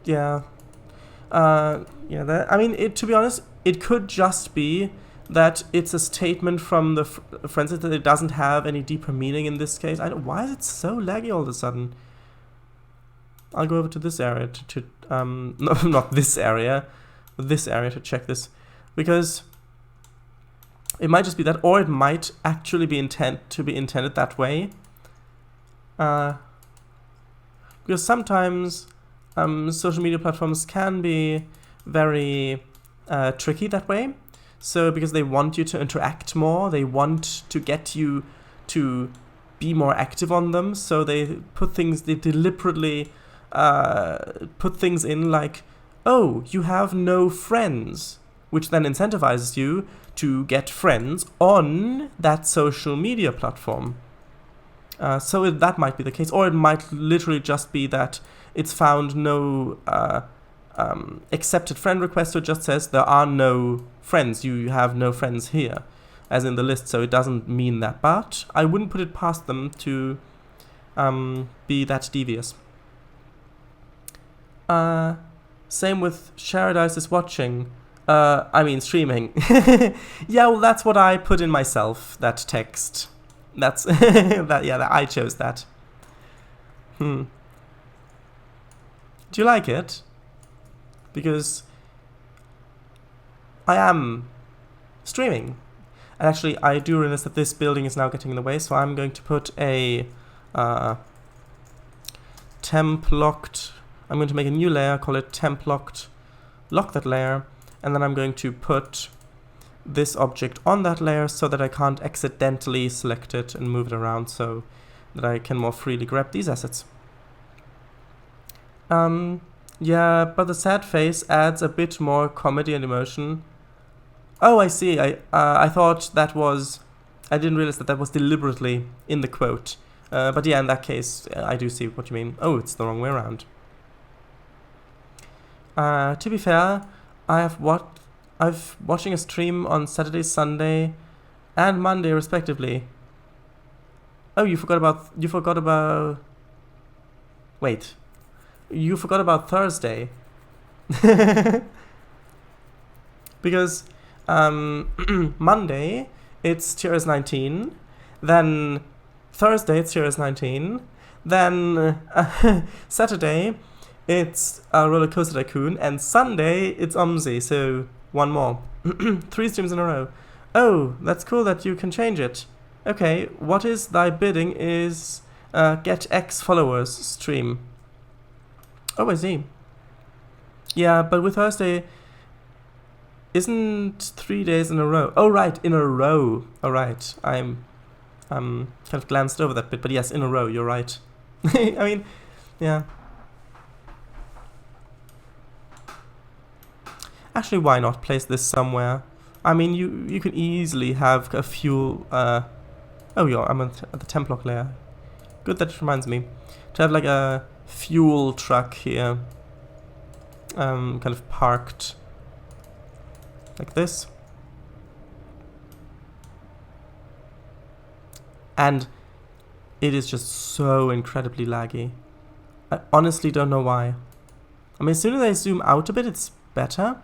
Yeah. Yeah, that, I mean, to be honest, it could just be that it's a statement from the friends that it doesn't have any deeper meaning in this case. Why is it so laggy all of a sudden? I'll go over to this area to no, not this area to check this, because it might just be that, or it might actually be intended that way. Because sometimes social media platforms can be very tricky that way. So because they want you to interact more, they want to get you to be more active on them. So they deliberately put things in like, oh, you have no friends, which then incentivizes you to get friends on that social media platform. So that might be the case, or it might literally just be that it's found no accepted friend request, so it just says there are no friends, you have no friends here, as in the list, so it doesn't mean that. But I wouldn't put it past them to be that devious. Same with Sharadice is watching. I mean streaming. Yeah, well, that's what I put in myself, that text. That's that I chose that. Do you like it? Because I am streaming. And actually, I do realize that this building is now getting in the way, so I'm going to put a temp locked. I'm going to make a new layer, call it temp locked. Lock that layer, and then I'm going to put this object on that layer so that I can't accidentally select it and move it around, so that I can more freely grab these assets. Yeah, but the sad face adds a bit more comedy and emotion. Oh, I see. I thought that was... I didn't realize that was deliberately in the quote. But yeah, in that case, I do see what you mean. Oh, it's the wrong way around. To be fair, I've watching a stream on Saturday, Sunday, and Monday respectively. Oh, you forgot about... Wait. You forgot about Thursday. Because Monday it's TRS 19, then Thursday it's TRS 19, then Saturday it's Roller Coaster Tycoon, and Sunday it's OMSI, so one more. 3 streams in a row. Oh, that's cool that you can change it. Okay, what is thy bidding is get X followers stream. Oh, I see. Yeah, but with Thursday, isn't 3 days in a row? Oh, right, in a row. All right, I'm kind of glanced over that bit, but yes, in a row. You're right. I mean, yeah. Actually, why not place this somewhere? I mean, you can easily have a few. Oh, yeah, I'm at the temp lock layer. Good, that reminds me to have like a fuel truck here, kind of parked like this, and it is just so incredibly laggy. I honestly don't know why. I mean, as soon as I zoom out a bit, it's better.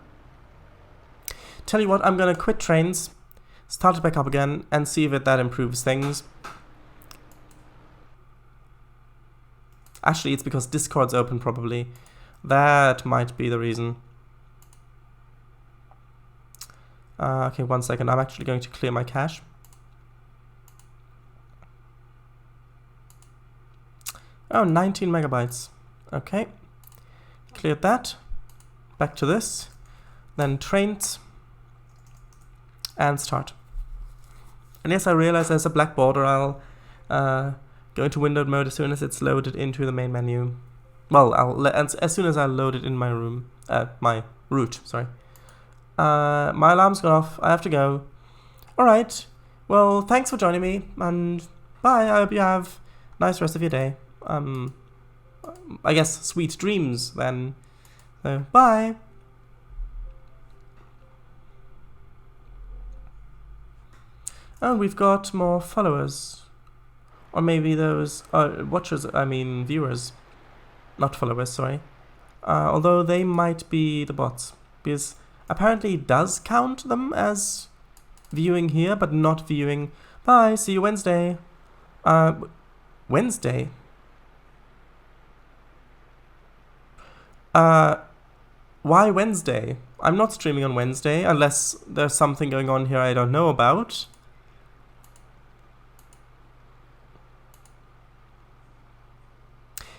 Tell you what, I'm gonna quit Trainz, start it back up again, and see if that improves things. Actually, it's because Discord's open, probably. That might be the reason. Okay, 1 second. I'm actually going to clear my cache. Oh, 19 megabytes. Okay. Cleared that. Back to this. Then Trainz. And start. And yes, I realize there's a black border. I'll go into windowed mode as soon as it's loaded into the main menu. Well, as soon as I load it in my room, my root, sorry. My alarm's gone off, I have to go. Alright, well, thanks for joining me, and bye, I hope you have a nice rest of your day. I guess sweet dreams, then. So, bye! Oh, we've got more followers. Or maybe those watchers, I mean viewers. Not followers, sorry. Although they might be the bots. Because apparently it does count them as viewing here, but not viewing. Bye, see you Wednesday. Wednesday? Why Wednesday? I'm not streaming on Wednesday, unless there's something going on here I don't know about.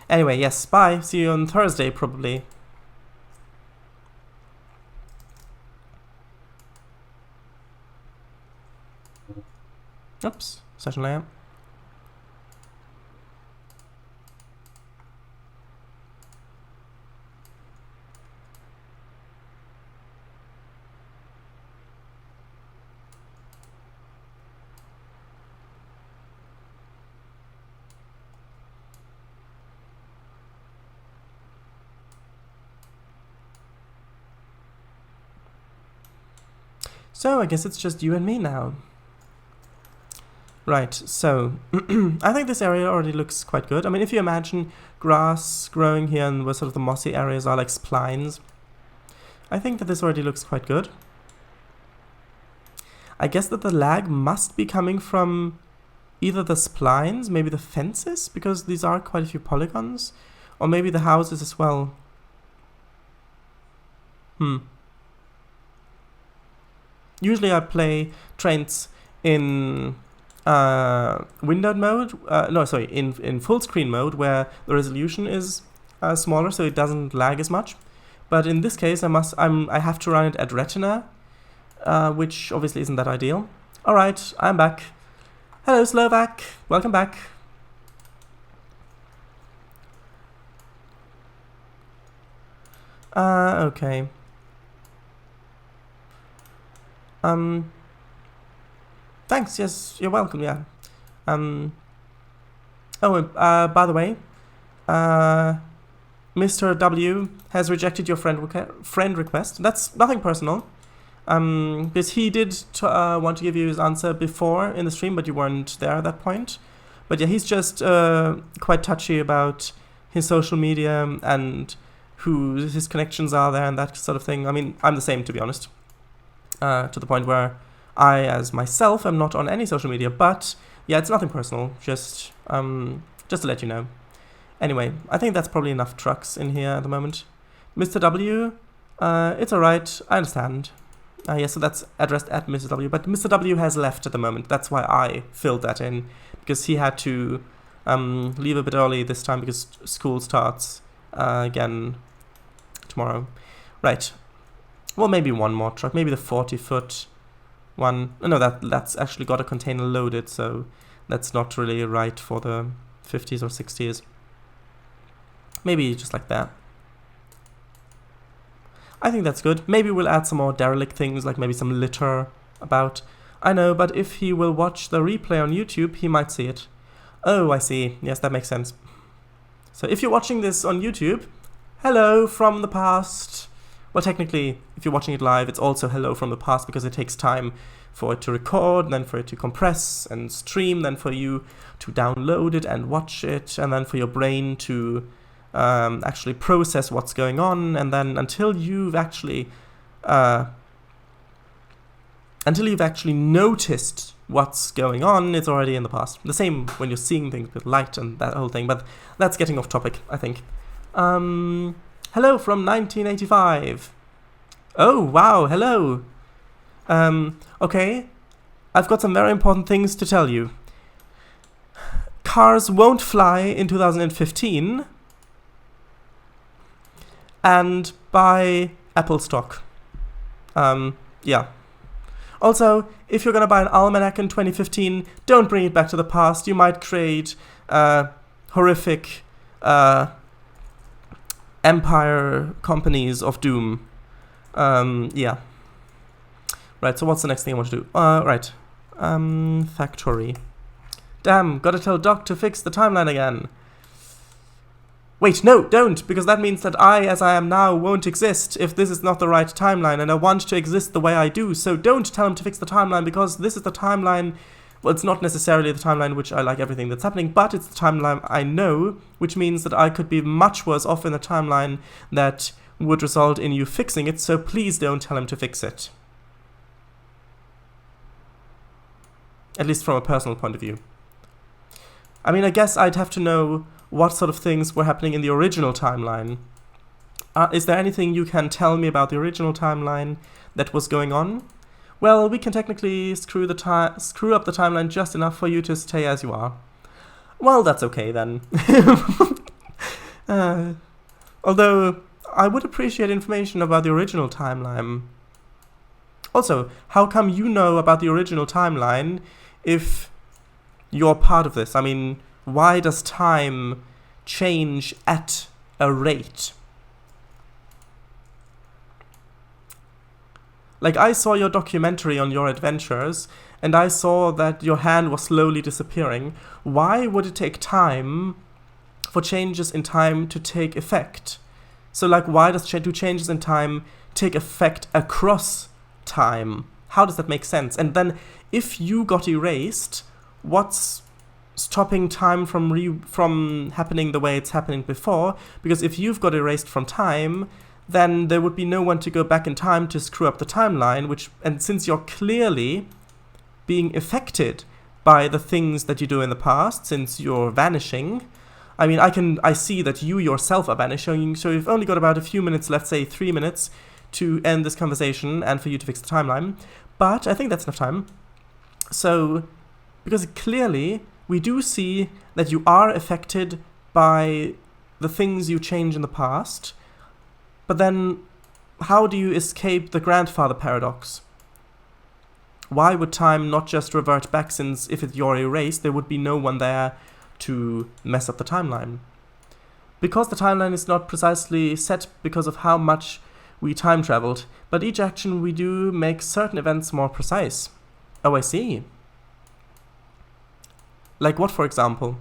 Anyway, yes, bye. See you on Thursday, probably. Oops, session layout. So, I guess it's just you and me now. Right, so, I think this area already looks quite good. I mean, if you imagine grass growing here and where sort of the mossy areas are like splines, I think that this already looks quite good. I guess that the lag must be coming from either the splines, maybe the fences, because these are quite a few polygons, or maybe the houses as well. Usually I play Trainz in windowed mode, in full screen mode, where the resolution is smaller, so it doesn't lag as much. But in this case, I have to run it at Retina, which obviously isn't that ideal. All right, I'm back. Hello, Slovak. Welcome back. Okay. Thanks. Yes, you're welcome. Yeah. By the way, Mr. W has rejected your friend request. That's nothing personal. Because he did want to give you his answer before in the stream, but you weren't there at that point. But yeah, he's just quite touchy about his social media and who his connections are there and that sort of thing. I mean, I'm the same, to be honest. To the point where I, as myself, am not on any social media. But yeah, it's nothing personal. Just to let you know. Anyway, I think that's probably enough trucks in here at the moment. Mr. W, it's alright. I understand. Yes, so that's addressed at Mr. W, but Mr. W has left at the moment. That's why I filled that in, because he had to leave a bit early this time because school starts again tomorrow. Right. Well, maybe one more truck, maybe the 40-foot one. No, that's actually got a container loaded, so that's not really right for the 50s or 60s. Maybe just like that. I think that's good. Maybe we'll add some more derelict things, like maybe some litter about. I know, but if he will watch the replay on YouTube, he might see it. Oh, I see. Yes, that makes sense. So if you're watching this on YouTube, hello from the past. Well, technically, if you're watching it live, it's also hello from the past, because it takes time for it to record, then for it to compress and stream, then for you to download it and watch it, and then for your brain to actually process what's going on, and then until you've actually noticed what's going on, it's already in the past. The same when you're seeing things with light and that whole thing, but that's getting off topic, I think. Hello from 1985. Oh, wow, hello. Okay, I've got some very important things to tell you. Cars won't fly in 2015, and buy Apple stock. Yeah. Also, if you're gonna buy an almanac in 2015, don't bring it back to the past. You might create horrific empire companies of doom. Yeah. Right, so what's the next thing I want to do? Right. Factory. Damn, gotta tell Doc to fix the timeline again. Wait, no, don't, because that means that I, as I am now, won't exist if this is not the right timeline, and I want to exist the way I do, so don't tell him to fix the timeline, because this is the timeline. Well, it's not necessarily the timeline which I like everything that's happening, but it's the timeline I know, which means that I could be much worse off in the timeline that would result in you fixing it, so please don't tell him to fix it. At least from a personal point of view. I mean, I guess I'd have to know what sort of things were happening in the original timeline. Is there anything you can tell me about the original timeline that was going on? Well, we can technically screw up the timeline just enough for you to stay as you are. Well, that's okay then. Although, I would appreciate information about the original timeline. Also, how come you know about the original timeline if you're part of this? I mean, why does time change at a rate? Like, I saw your documentary on your adventures, and I saw that your hand was slowly disappearing. Why would it take time for changes in time to take effect? So, like, why do changes in time take effect across time? How does that make sense? And then, if you got erased, what's stopping time from happening the way it's happening before? Because if you've got erased from time, then there would be no one to go back in time to screw up the timeline, and since you're clearly being affected by the things that you do in the past, since you're vanishing, I mean, I see that you yourself are vanishing, so you've only got about a few minutes left, say 3 minutes, to end this conversation and for you to fix the timeline. But I think that's enough time. So, because clearly we do see that you are affected by the things you change in the past, but then how do you escape the grandfather paradox? Why would time not just revert back, since if you're erased, there would be no one there to mess up the timeline? Because the timeline is not precisely set because of how much we time traveled, but each action we do makes certain events more precise. Oh, I see. Like what, for example?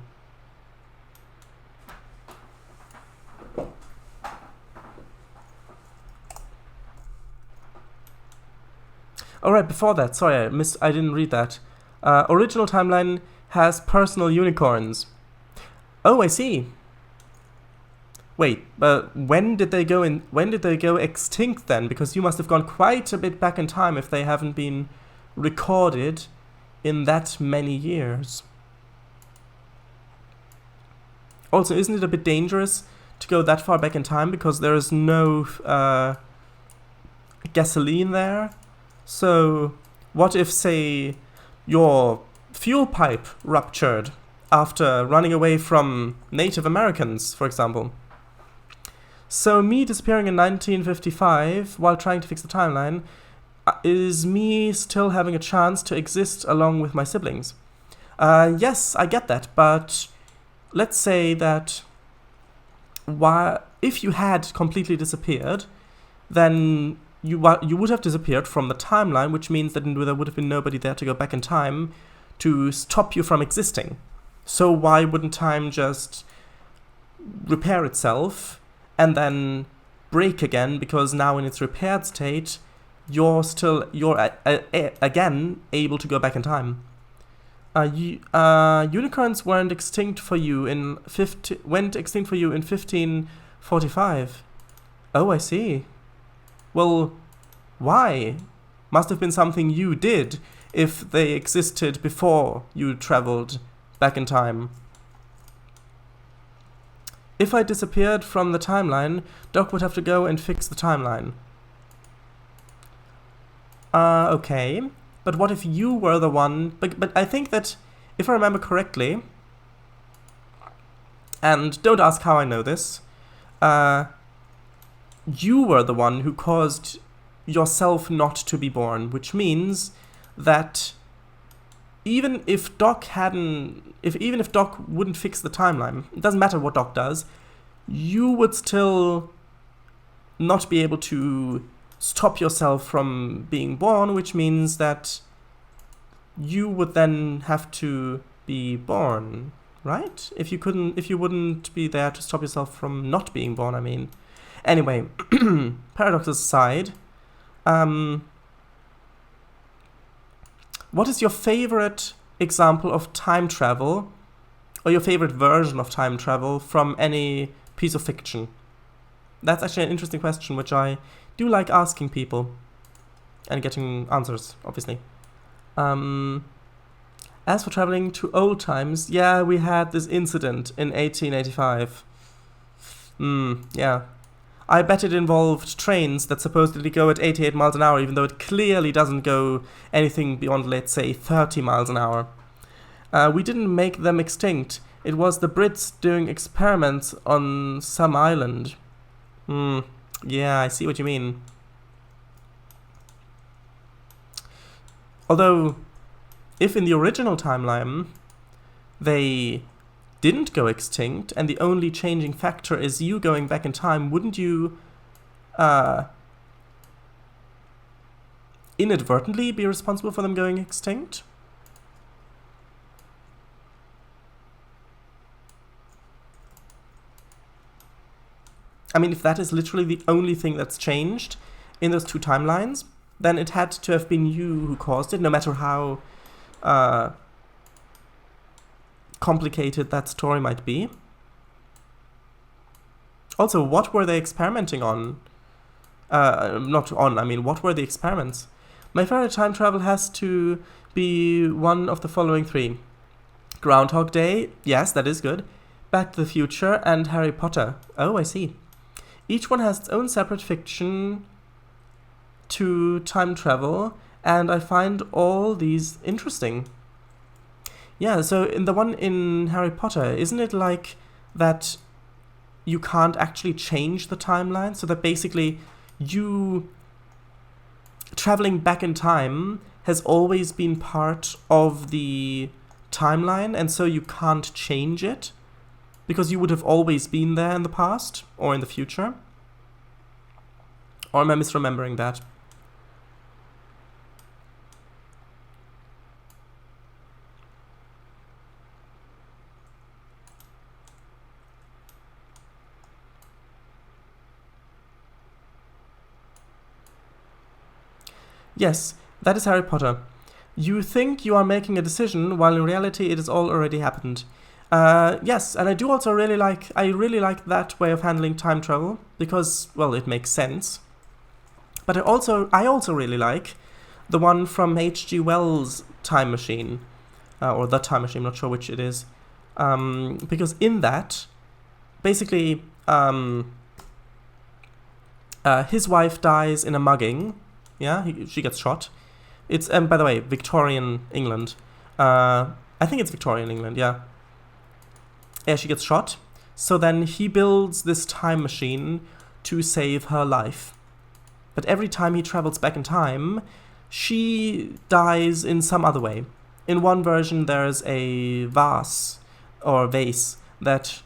Alright, before that, sorry, I didn't read that. Original timeline has personal unicorns. Oh, I see. Wait, but when did they go extinct then? Because you must have gone quite a bit back in time if they haven't been recorded in that many years. Also, isn't it a bit dangerous to go that far back in time because there is no gasoline there? So, what if, say, your fuel pipe ruptured after running away from Native Americans, for example? So me disappearing in 1955 while trying to fix the timeline is me still having a chance to exist along with my siblings. Yes, I get that, but let's say that if you had completely disappeared, then you would have disappeared from the timeline, which means that there would have been nobody there to go back in time to stop you from existing. So why wouldn't time just repair itself and then break again, because now in its repaired state, you're again able to go back in time. Unicorns went extinct for you in 1545. Oh, I see. Well, why? Must have been something you did if they existed before you traveled back in time. If I disappeared from the timeline, Doc would have to go and fix the timeline. Okay. But what if you were the one... But I think that, if I remember correctly, and don't ask how I know this, you were the one who caused yourself not to be born, which means that even if Doc wouldn't fix the timeline, it doesn't matter what Doc does, you would still not be able to stop yourself from being born, which means that you would then have to be born, right? If you wouldn't be there to stop yourself from not being born, I mean. Anyway, paradoxes aside, what is your favorite example of time travel, or your favorite version of time travel from any piece of fiction? That's actually an interesting question, which I do like asking people and getting answers, obviously. As for traveling to old times, yeah, we had this incident in 1885. Yeah. I bet it involved trains that supposedly go at 88 miles an hour, even though it clearly doesn't go anything beyond, let's say, 30 miles an hour. We didn't make them extinct. It was the Brits doing experiments on some island. Yeah, I see what you mean. Although, if in the original timeline they didn't go extinct and the only changing factor is you going back in time, wouldn't you inadvertently be responsible for them going extinct? I mean, if that is literally the only thing that's changed in those two timelines, then it had to have been you who caused it, no matter how complicated that story might be. Also, what were they experimenting on? Not on, I mean, what were the experiments? My favorite time travel has to be one of the following three. Groundhog Day, yes, that is good. Back to the Future, and Harry Potter. Oh, I see. Each one has its own separate fiction to time travel, and I find all these interesting. Yeah, so in the one in Harry Potter, isn't it like that you can't actually change the timeline? So that basically you traveling back in time has always been part of the timeline, and so you can't change it because you would have always been there in the past or in the future. Or am I misremembering that? Yes, that is Harry Potter. You think you are making a decision, while in reality it has all already happened. Yes, and I really like that way of handling time travel, because, well, it makes sense. But I also really like the one from H.G. Wells' Time Machine, or The Time Machine, I'm not sure which it is. Because in that, basically, his wife dies in a mugging. Yeah, she gets shot. It's, by the way, Victorian England. I think it's Victorian England, yeah. Yeah, she gets shot. So then he builds this time machine to save her life. But every time he travels back in time, she dies in some other way. In one version, there's a vase that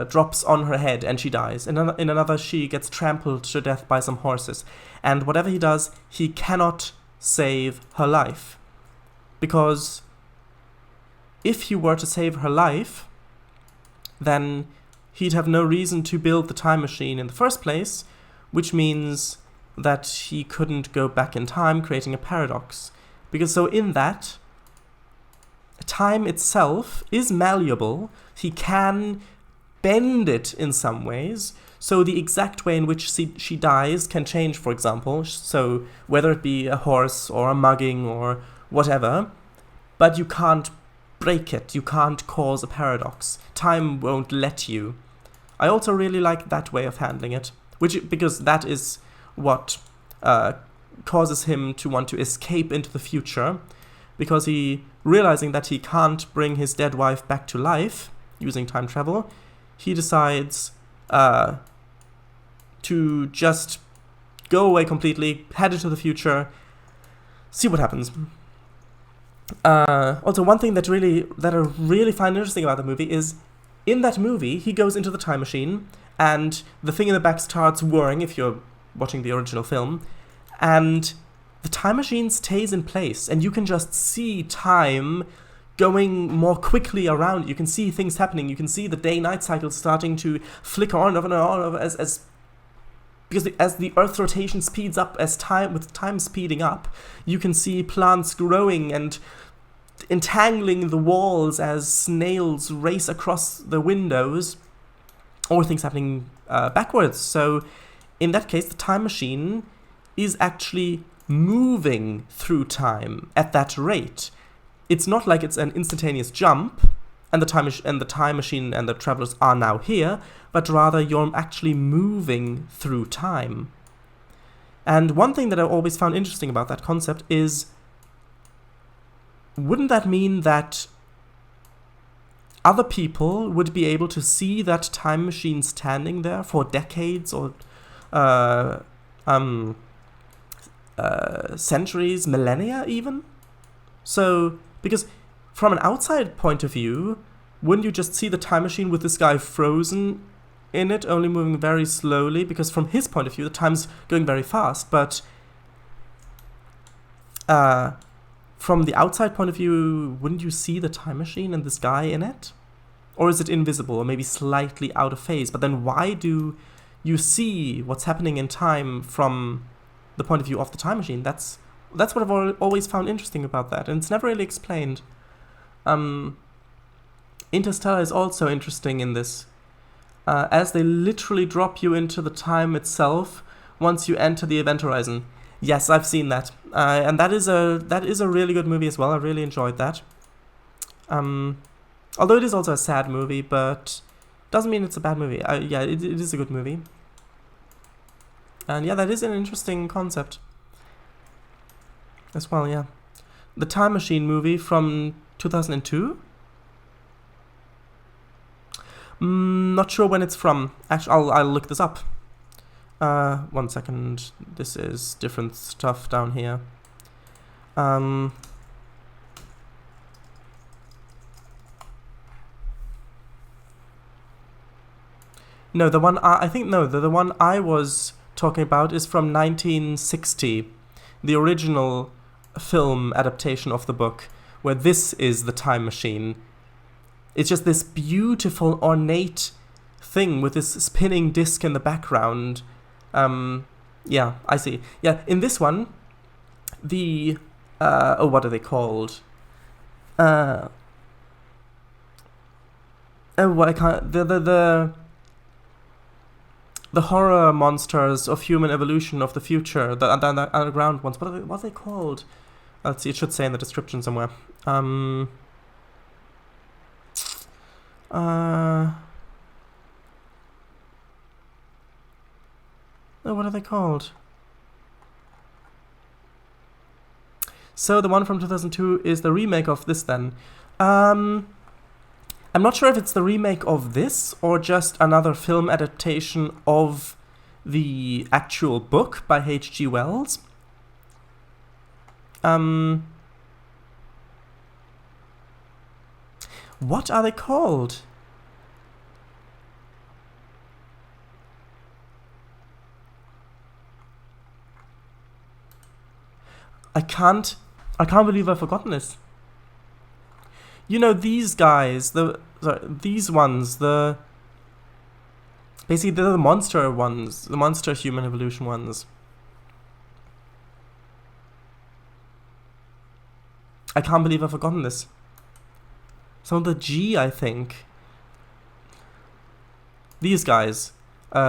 drops on her head and she dies. In another, she gets trampled to death by some horses. And whatever he does, he cannot save her life. Because if he were to save her life, then he'd have no reason to build the time machine in the first place, which means that he couldn't go back in time, creating a paradox. Because so in that, time itself is malleable. He can bend it in some ways, so the exact way in which she dies can change, for example, so whether it be a horse or a mugging or whatever, but you can't break it, you can't cause a paradox. Time won't let you. I also really like that way of handling it, because that is what causes him to want to escape into the future, because realizing that he can't bring his dead wife back to life using time travel, he decides to just go away completely, head into the future, see what happens. Also, one thing that I really find interesting about the movie is, in that movie, he goes into the time machine, and the thing in the back starts whirring, if you're watching the original film, and the time machine stays in place, and you can just see time going more quickly around. You can see things happening. You can see the day-night cycle starting to flicker on and on because as the Earth's rotation speeds up, with time speeding up, you can see plants growing and entangling the walls as snails race across the windows, or things happening backwards. So in that case, the time machine is actually moving through time at that rate. It's not like it's an instantaneous jump, and the time machine and the travelers are now here, but rather you're actually moving through time. And one thing that I always found interesting about that concept is, wouldn't that mean that other people would be able to see that time machine standing there for decades or centuries, millennia even? So, because from an outside point of view, wouldn't you just see the time machine with this guy frozen in it, only moving very slowly? Because from his point of view, the time's going very fast, but from the outside point of view, wouldn't you see the time machine and this guy in it? Or is it invisible, or maybe slightly out of phase? But then why do you see what's happening in time from the point of view of the time machine? That's what I've always found interesting about that, and it's never really explained. Interstellar is also interesting in this, as they literally drop you into the time itself once you enter the event horizon. Yes, I've seen that, and that is a really good movie as well. I really enjoyed that. Although it is also a sad movie, but doesn't mean it's a bad movie. Yeah, it is a good movie. And yeah, that is an interesting concept as well, yeah. The Time Machine movie from 2002? Not sure when it's from. Actually, I'll look this up. 1 second. This is different stuff down here. No, the one I think no, the one I was talking about is from 1960, the original film adaptation of the book, where this is the time machine. It's just this beautiful, ornate thing with this spinning disc in the background. Yeah, I see. Yeah, in this one, the what are they called? What I can't the horror monsters of human evolution of the future, the underground ones. What are they called? Let's see. It should say in the description somewhere. Oh, what are they called? So the one from 2002 is the remake of this then. I'm not sure if it's the remake of this or just another film adaptation of the actual book by H.G. Wells. What are they called? I can't believe I've forgotten this. You know, these guys, these ones, basically they're the monster ones, the monster human evolution ones. I can't believe I've forgotten this. Some of the G, I think. These guys,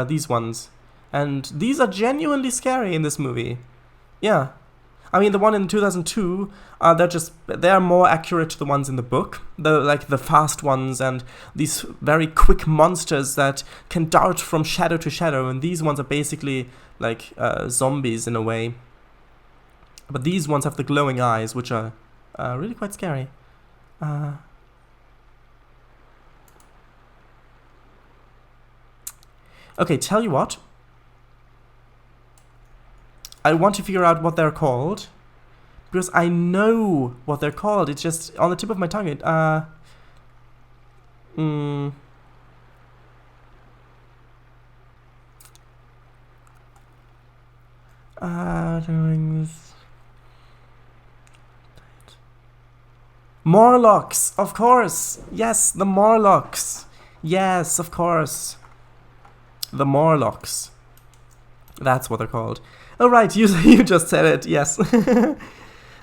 these ones. And these are genuinely scary in this movie. Yeah. I mean, the one in 2002, they're more accurate to the ones in the book. The fast ones and these very quick monsters that can dart from shadow to shadow. And these ones are basically like zombies in a way. But these ones have the glowing eyes, which are really quite scary. Okay, tell you what. I want to figure out what they're called, because I know what they're called. It's just on the tip of my tongue. Morlocks, of course. Yes, the Morlocks. Yes, of course. The Morlocks. That's what they're called. Oh, right, you just said it, yes.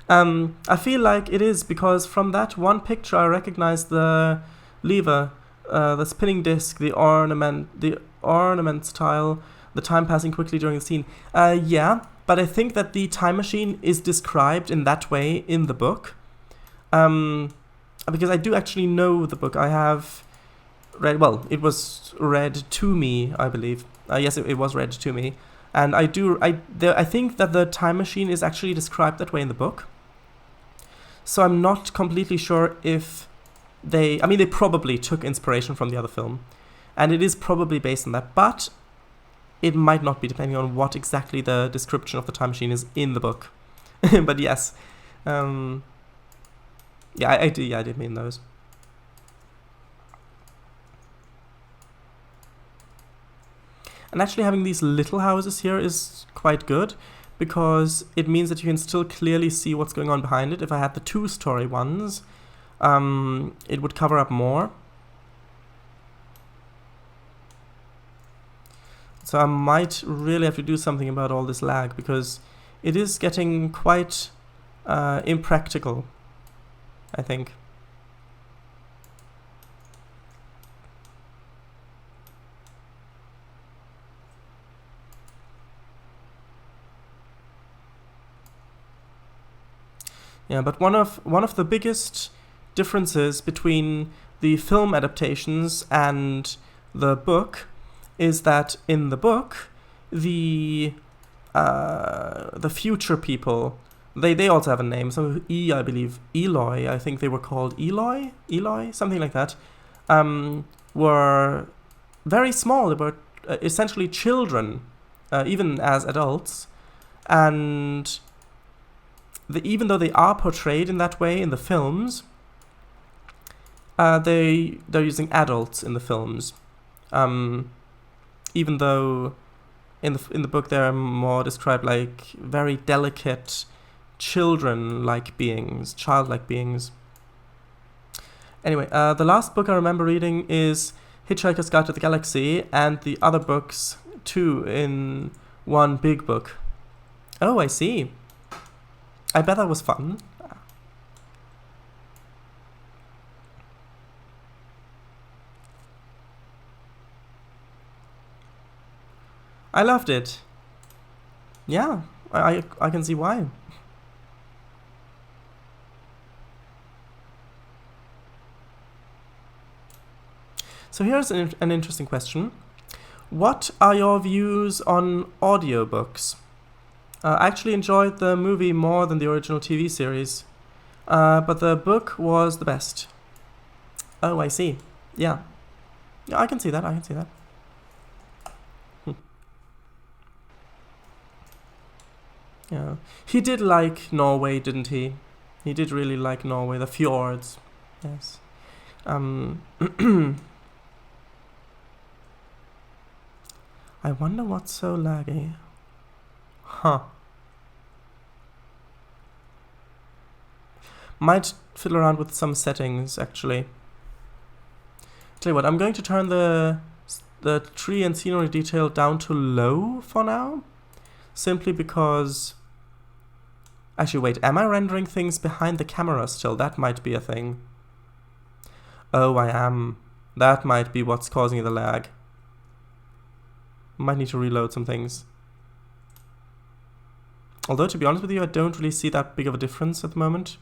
I feel like it is, because from that one picture I recognize the lever, the spinning disc, the ornament style, the time passing quickly during the scene. Yeah, but I think that the time machine is described in that way in the book. Because I do actually know the book. I have read, well, it was read to me, I believe. Yes, it was read to me. And I think that the time machine is actually described that way in the book. So I'm not completely sure if they probably took inspiration from the other film. And it is probably based on that, but it might not be, depending on what exactly the description of the time machine is in the book. But yes. Yeah, I did mean those. And actually having these little houses here is quite good, because it means that you can still clearly see what's going on behind it. If I had the 2-story ones, it would cover up more. So I might really have to do something about all this lag, because it is getting quite impractical, I think. Yeah, but one of the biggest differences between the film adaptations and the book is that in the book, the future people, they also have a name. So I believe Eloy, I think they were called Eloy, something like that, were very small. They were essentially children, even as adults, and even though they are portrayed in that way in the films, they're using adults in the films, even though in the book they're more described like very delicate childlike beings. Anyway, the last book I remember reading is Hitchhiker's Guide to the Galaxy, and the other books too in one big book. Oh, I see. I bet that was fun. I loved it. Yeah, I can see why. So here's an interesting question. What are your views on audiobooks? I actually enjoyed the movie more than the original TV series, but the book was the best. Oh, I see. Yeah, I can see that. Yeah, he did like Norway, didn't he? He did really like Norway, the fjords. Yes. I wonder what's so laggy. Huh. Might fiddle around with some settings, actually. Tell you what, I'm going to turn the tree and scenery detail down to low for now. Simply because... Actually, wait, am I rendering things behind the camera still? That might be a thing. Oh, I am. That might be what's causing the lag. Might need to reload some things. Although, to be honest with you, I don't really see that big of a difference at the moment.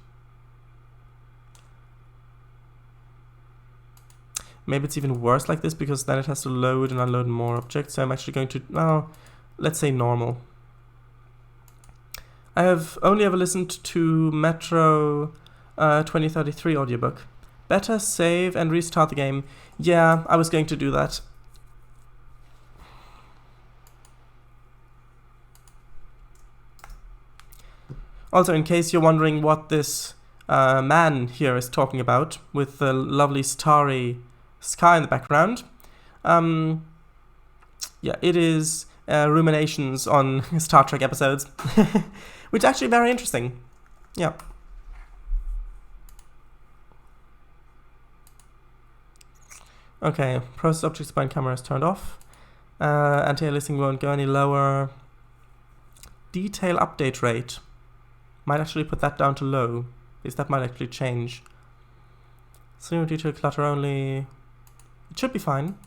Maybe it's even worse like this, because then it has to load and unload more objects. So I'm actually going to, well, let's say normal. I have only ever listened to Metro 2033 audiobook. Better save and restart the game. Yeah, I was going to do that. Also, in case you're wondering what this man here is talking about, with the lovely starry sky in the background, yeah, it is ruminations on Star Trek episodes, which is actually very interesting. Yeah. Okay, process objects behind camera is turned off. Anti-aliasing won't go any lower. Detail update rate. Might actually put that down to low, because that might actually change. Scenery detail clutter only. It should be fine.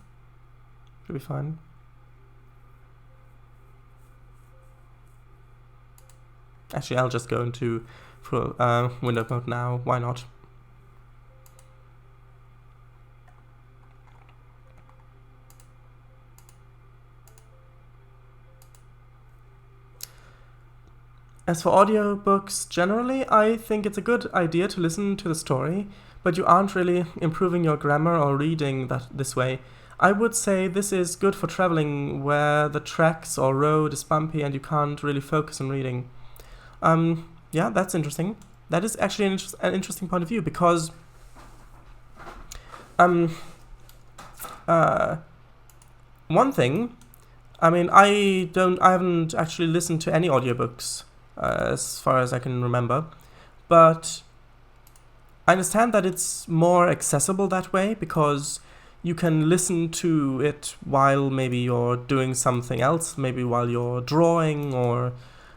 Should be fine. Actually, I'll just go into full window mode now. Why not? As for audiobooks generally, I think it's a good idea to listen to the story, but you aren't really improving your grammar or reading this way. I would say this is good for traveling where the tracks or road is bumpy and you can't really focus on reading. Yeah, that's interesting. That is actually an interesting point of view, because one thing, I mean, I haven't actually listened to any audiobooks as far as I can remember, but I understand that it's more accessible that way, because you can listen to it while maybe you're doing something else, maybe while you're drawing, or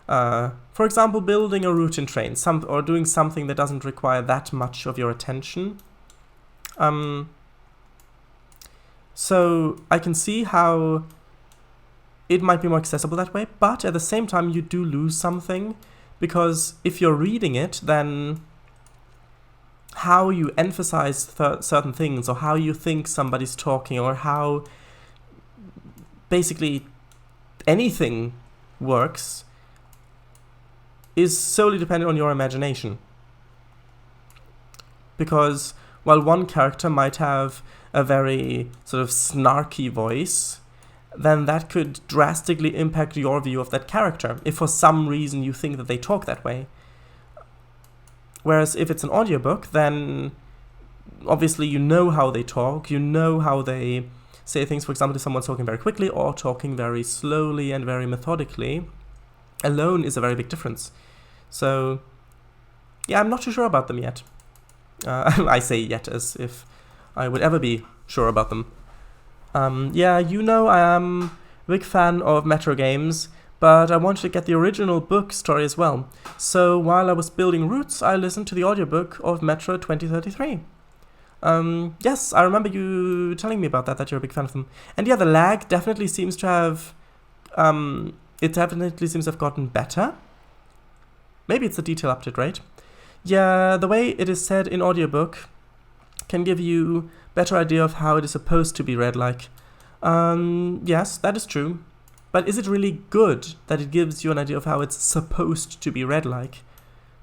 for example, building a route in Trainz, or doing something that doesn't require that much of your attention. So I can see how it might be more accessible that way, but at the same time you do lose something, Because if you're reading it, then how you emphasize certain things, or how you think somebody's talking, or how basically anything works is solely dependent on your imagination. Because while one character might have a very sort of snarky voice, then that could drastically impact your view of that character, if for some reason you think that they talk that way. Whereas if it's an audiobook, then obviously you know how they talk, you know how they say things. For example, if someone's talking very quickly or talking very slowly and very methodically, alone is a very big difference. So, yeah, I'm not too sure about them yet. I say yet as if I would ever be sure about them. Yeah, you know I am a big fan of Metro games, but I wanted to get the original book story as well. So while I was building routes, I listened to the audiobook of Metro 2033. Yes, I remember you telling me about that you're a big fan of them. And yeah, the lag definitely seems to have, gotten better. Maybe it's the detail update rate. Yeah, the way it is said in audiobook can give you better idea of how it is supposed to be read like. Yes, that is true. But is it really good that it gives you an idea of how it's supposed to be read like?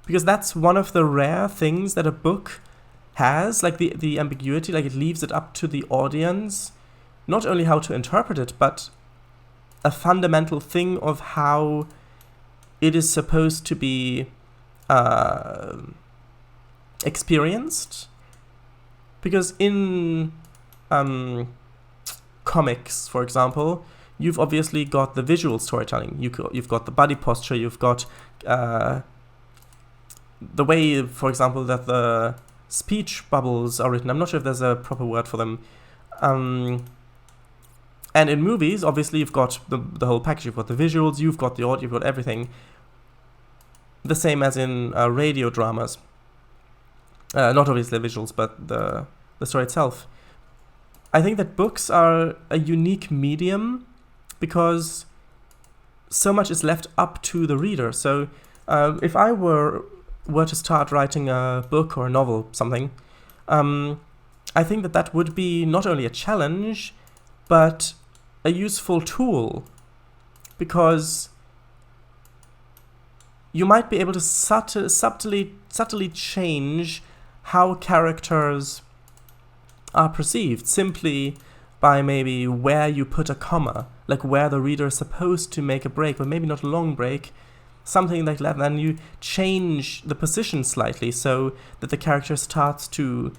Because that's one of the rare things that a book has, like the ambiguity, like it leaves it up to the audience, not only how to interpret it, but a fundamental thing of how it is supposed to be experienced. Because in comics, for example, you've obviously got the visual storytelling. You've got the body posture. You've got the way, for example, that the speech bubbles are written. I'm not sure if there's a proper word for them. And in movies, obviously, you've got the whole package. You've got the visuals. You've got the audio. You've got everything. The same as in radio dramas. Not obviously the visuals, but the story itself. I think that books are a unique medium because so much is left up to the reader. So if I were to start writing a book or a novel, something, I think that would be not only a challenge, but a useful tool, because you might be able to subtly change how characters are perceived simply by maybe where you put a comma, like where the reader is supposed to make a break, but maybe not a long break, something like that. Then you change the position slightly so that the character starts to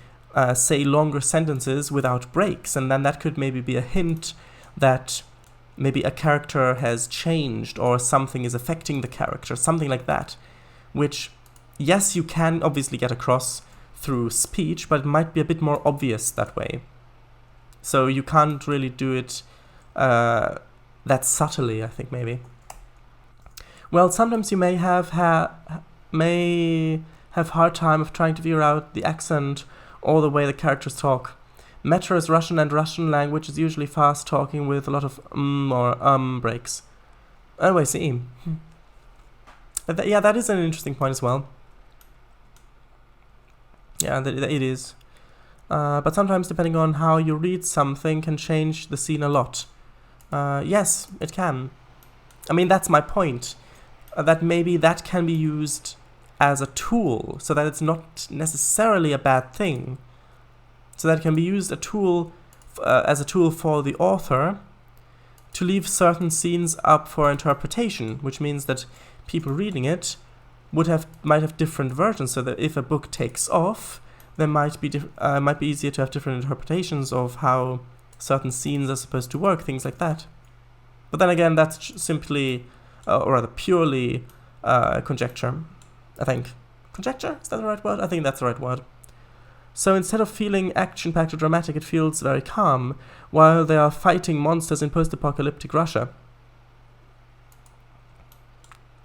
say longer sentences without breaks, and then that could maybe be a hint that maybe a character has changed or something is affecting the character, something like that, which, yes, you can obviously get across through speech, but it might be a bit more obvious that way. So you can't really do it that subtly, I think, maybe. Well, sometimes you may have hard time of trying to figure out the accent or the way the characters talk. Metro is Russian, and Russian language is usually fast talking with a lot of or breaks. Oh, I see. Yeah, that is an interesting point as well. Yeah, it is. But sometimes, depending on how you read something, can change the scene a lot. Yes, it can. I mean, that's my point. That maybe that can be used as a tool, so that it's not necessarily a bad thing. So that it can be used as a tool for the author to leave certain scenes up for interpretation, which means that people reading it might have different versions. So that if a book takes off, there might be easier to have different interpretations of how certain scenes are supposed to work, things like that. But then again, that's simply, or rather purely, conjecture, I think. Conjecture? Is that the right word? I think that's the right word. So instead of feeling action-packed or dramatic, it feels very calm, while they are fighting monsters in post-apocalyptic Russia.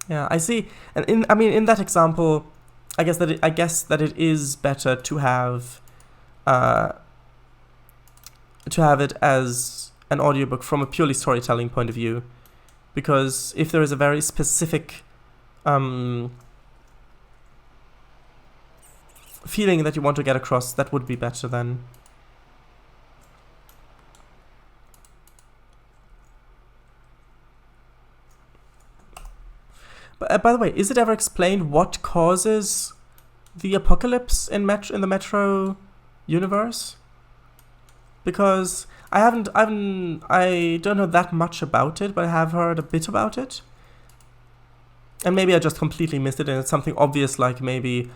Yeah, I see. And in that example, I guess that it is better to have it as an audiobook from a purely storytelling point of view, because if there is a very specific feeling that you want to get across, that would be better then. But by the way, is it ever explained what causes the apocalypse in the Metro universe? Because I don't know that much about it, but I have heard a bit about it. And maybe I just completely missed it, and it's something obvious like maybe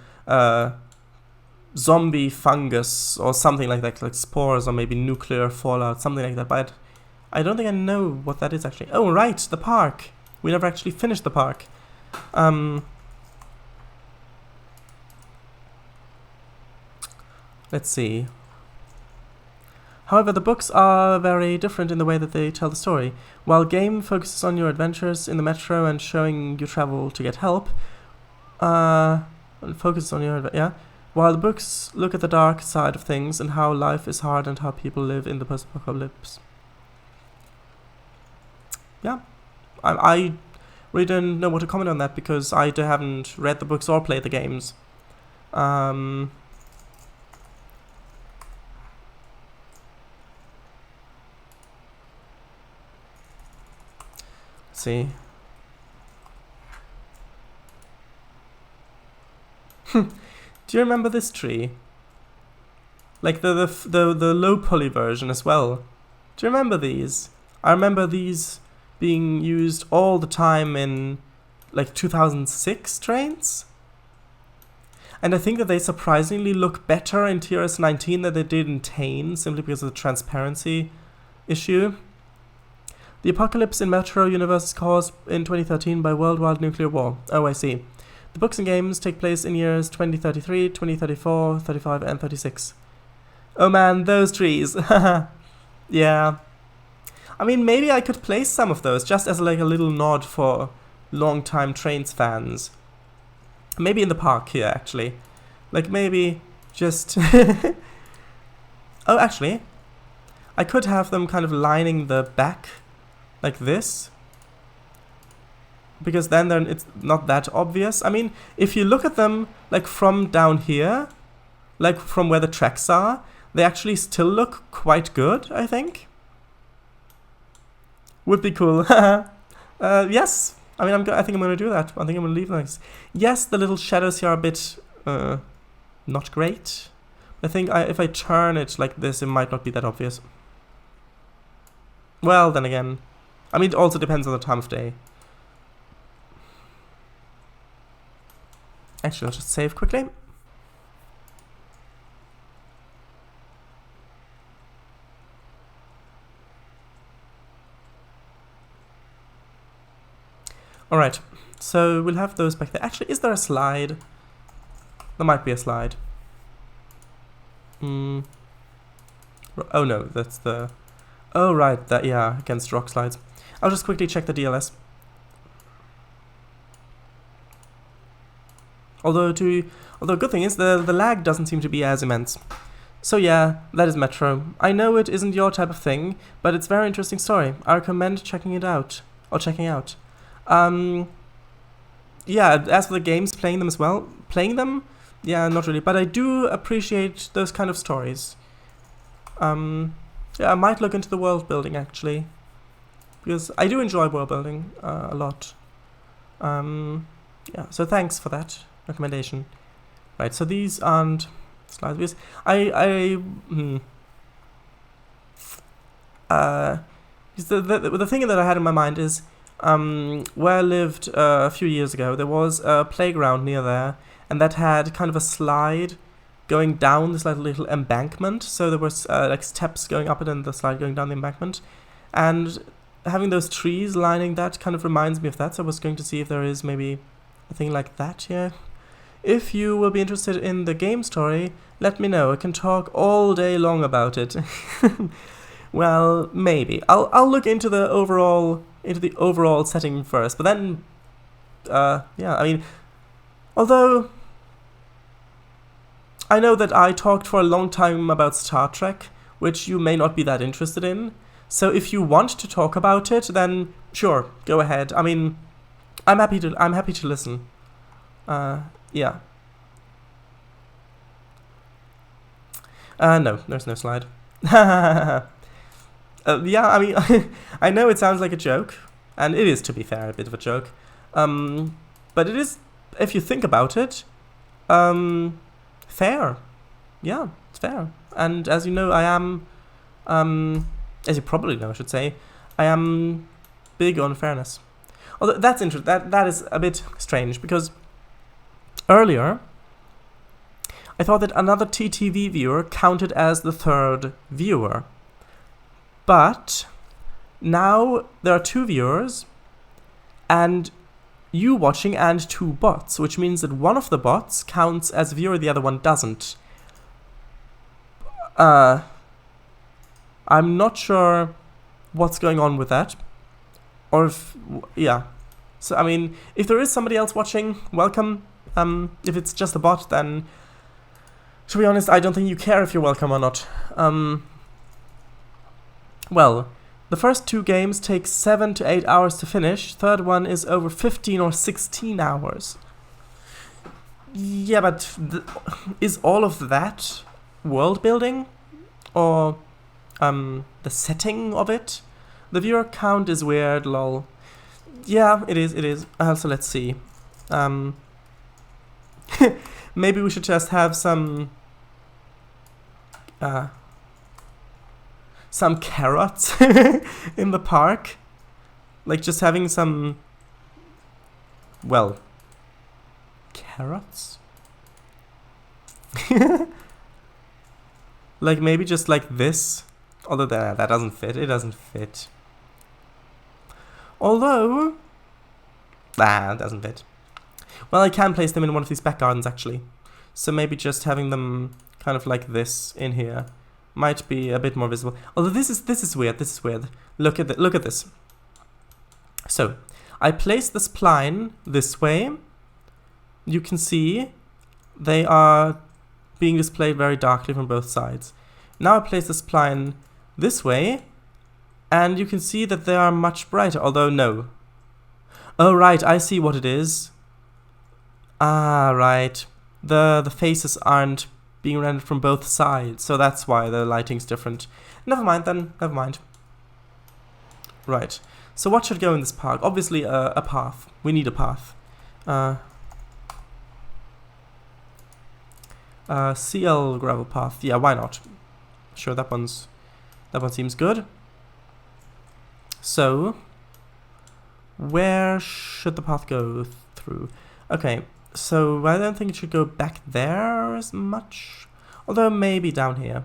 zombie fungus or something like that, like spores or maybe nuclear fallout, something like that. But I don't think I know what that is actually. Oh, right, the park. We never actually finished the park. Let's see. However, the books are very different in the way that they tell the story. While game focuses on your adventures in the metro and showing you travel to get help, focuses on your while the books look at the dark side of things and how life is hard and how people live in the post-apocalypse. Yeah, I really don't know what to comment on that because I haven't read the books or played the games. Let's see. Do you remember this tree? Like the low poly version as well. Do you remember these? I remember these being used all the time in like 2006 Trainz. And I think that they surprisingly look better in TRS-19 than they did in Tane, simply because of the transparency issue. The apocalypse in Metro universe is caused in 2013 by worldwide nuclear war. Oh, I see. The books and games take place in years 2033, 2034, 35, and 36. Oh man, those trees. Yeah. I mean, maybe I could place some of those just as like a little nod for long-time Trainz fans. Maybe in the park here, actually. Like maybe just... Oh, actually, I could have them kind of lining the back like this. Because then it's not that obvious. I mean, if you look at them like from down here, like from where the tracks are, they actually still look quite good, I think. Would be cool. Yes. I mean, I think I'm going to do that. I think I'm going to leave this. Yes, the little shadows here are a bit not great. I think if I turn it like this, it might not be that obvious. Well, then again, I mean, it also depends on the time of day. Actually, I'll just save quickly. Alright, so we'll have those back there. Actually, is there a slide? There might be a slide. Oh no, that's the... Oh right, that, yeah, against rock slides. I'll just quickly check the DLS. Although good thing is the lag doesn't seem to be as immense. So yeah, that is Metro. I know it isn't your type of thing, but it's a very interesting story. I recommend checking it out. Or checking out. Yeah, as for the games, playing them as well. Playing them? Yeah, not really. But I do appreciate those kind of stories. Yeah, I might look into the world building, actually. Because I do enjoy world building a lot. Yeah, so thanks for that recommendation. Right, so these aren't slides. Because the thing that I had in my mind is where I lived a few years ago, there was a playground near there, and that had kind of a slide going down this like little embankment. So there was like steps going up it and the slide going down the embankment, and having those trees lining that kind of reminds me of that. So I was going to see if there is maybe a thing like that here. If you will be interested in the game story, let me know. I can talk all day long about it. Well, maybe. I'll look into the overall setting first. But then, yeah, I mean, although I know that I talked for a long time about Star Trek, which you may not be that interested in. So if you want to talk about it, then sure, go ahead. I mean, I'm happy to listen. Yeah. No, there's no slide. Yeah, I mean, I know it sounds like a joke, and it is, to be fair, a bit of a joke. But it is, if you think about it, fair. Yeah, it's fair. And as you know, I am, as you probably know, I should say, I am big on fairness. Although that's interesting. That is a bit strange, because earlier I thought that another TTV viewer counted as the third viewer. But now there are 2 viewers and you watching and 2 bots, which means that one of the bots counts as a viewer, the other one doesn't. I'm not sure what's going on with that. Or if, yeah. So, I mean, if there is somebody else watching, welcome. If it's just a bot, then, to be honest, I don't think you care if you're welcome or not. Well, the first 2 games take 7 to 8 hours to finish. Third one is over 15 or 16 hours. Yeah, but is all of that world building? Or the setting of it? The viewer count is weird, lol. Yeah, it is. So let's see. Maybe we should just have some carrots in the park. Like just having some, well, carrots? Like maybe just like this. Although that doesn't fit. It doesn't fit. Although, it doesn't fit. Well, I can place them in one of these back gardens actually. So maybe just having them kind of like this in here might be a bit more visible. Although this is weird. This is weird. Look at this. So I place the spline this way. You can see they are being displayed very darkly from both sides. Now I place the spline this way, and you can see that they are much brighter. Although no. Oh right, I see what it is. Ah right. The faces aren't being rendered from both sides, so that's why the lighting's different. Never mind then, never mind. Right, so what should go in this park? Obviously a path. We need a path. CL gravel path, yeah, why not? Sure, that one seems good. So, where should the path go through? Okay. So I don't think it should go back there as much. Although maybe down here.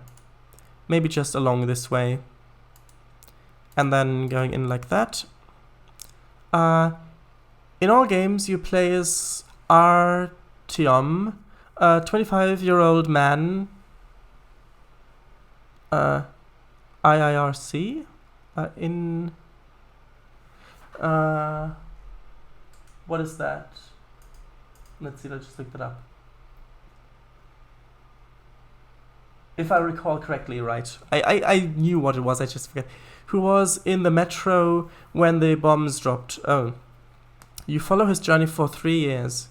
Maybe just along this way. And then going in like that. In all games you play as Artyom, a 25-year-old man. IIRC? What is that? Let's see, let's just look that up. If I recall correctly, right. I knew what it was, I just forget. Who was in the metro when the bombs dropped. Oh. You follow his journey for 3 years.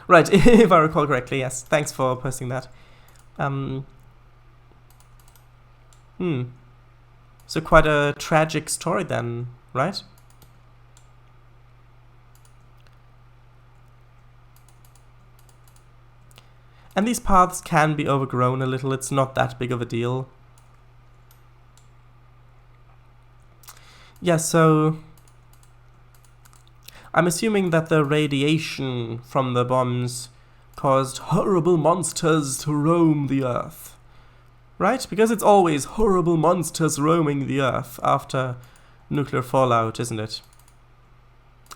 Right, if I recall correctly, yes. Thanks for posting that. So quite a tragic story then, right? And these paths can be overgrown a little, it's not that big of a deal. Yeah, so I'm assuming that the radiation from the bombs caused horrible monsters to roam the earth. Right? Because it's always horrible monsters roaming the earth after nuclear fallout, isn't it?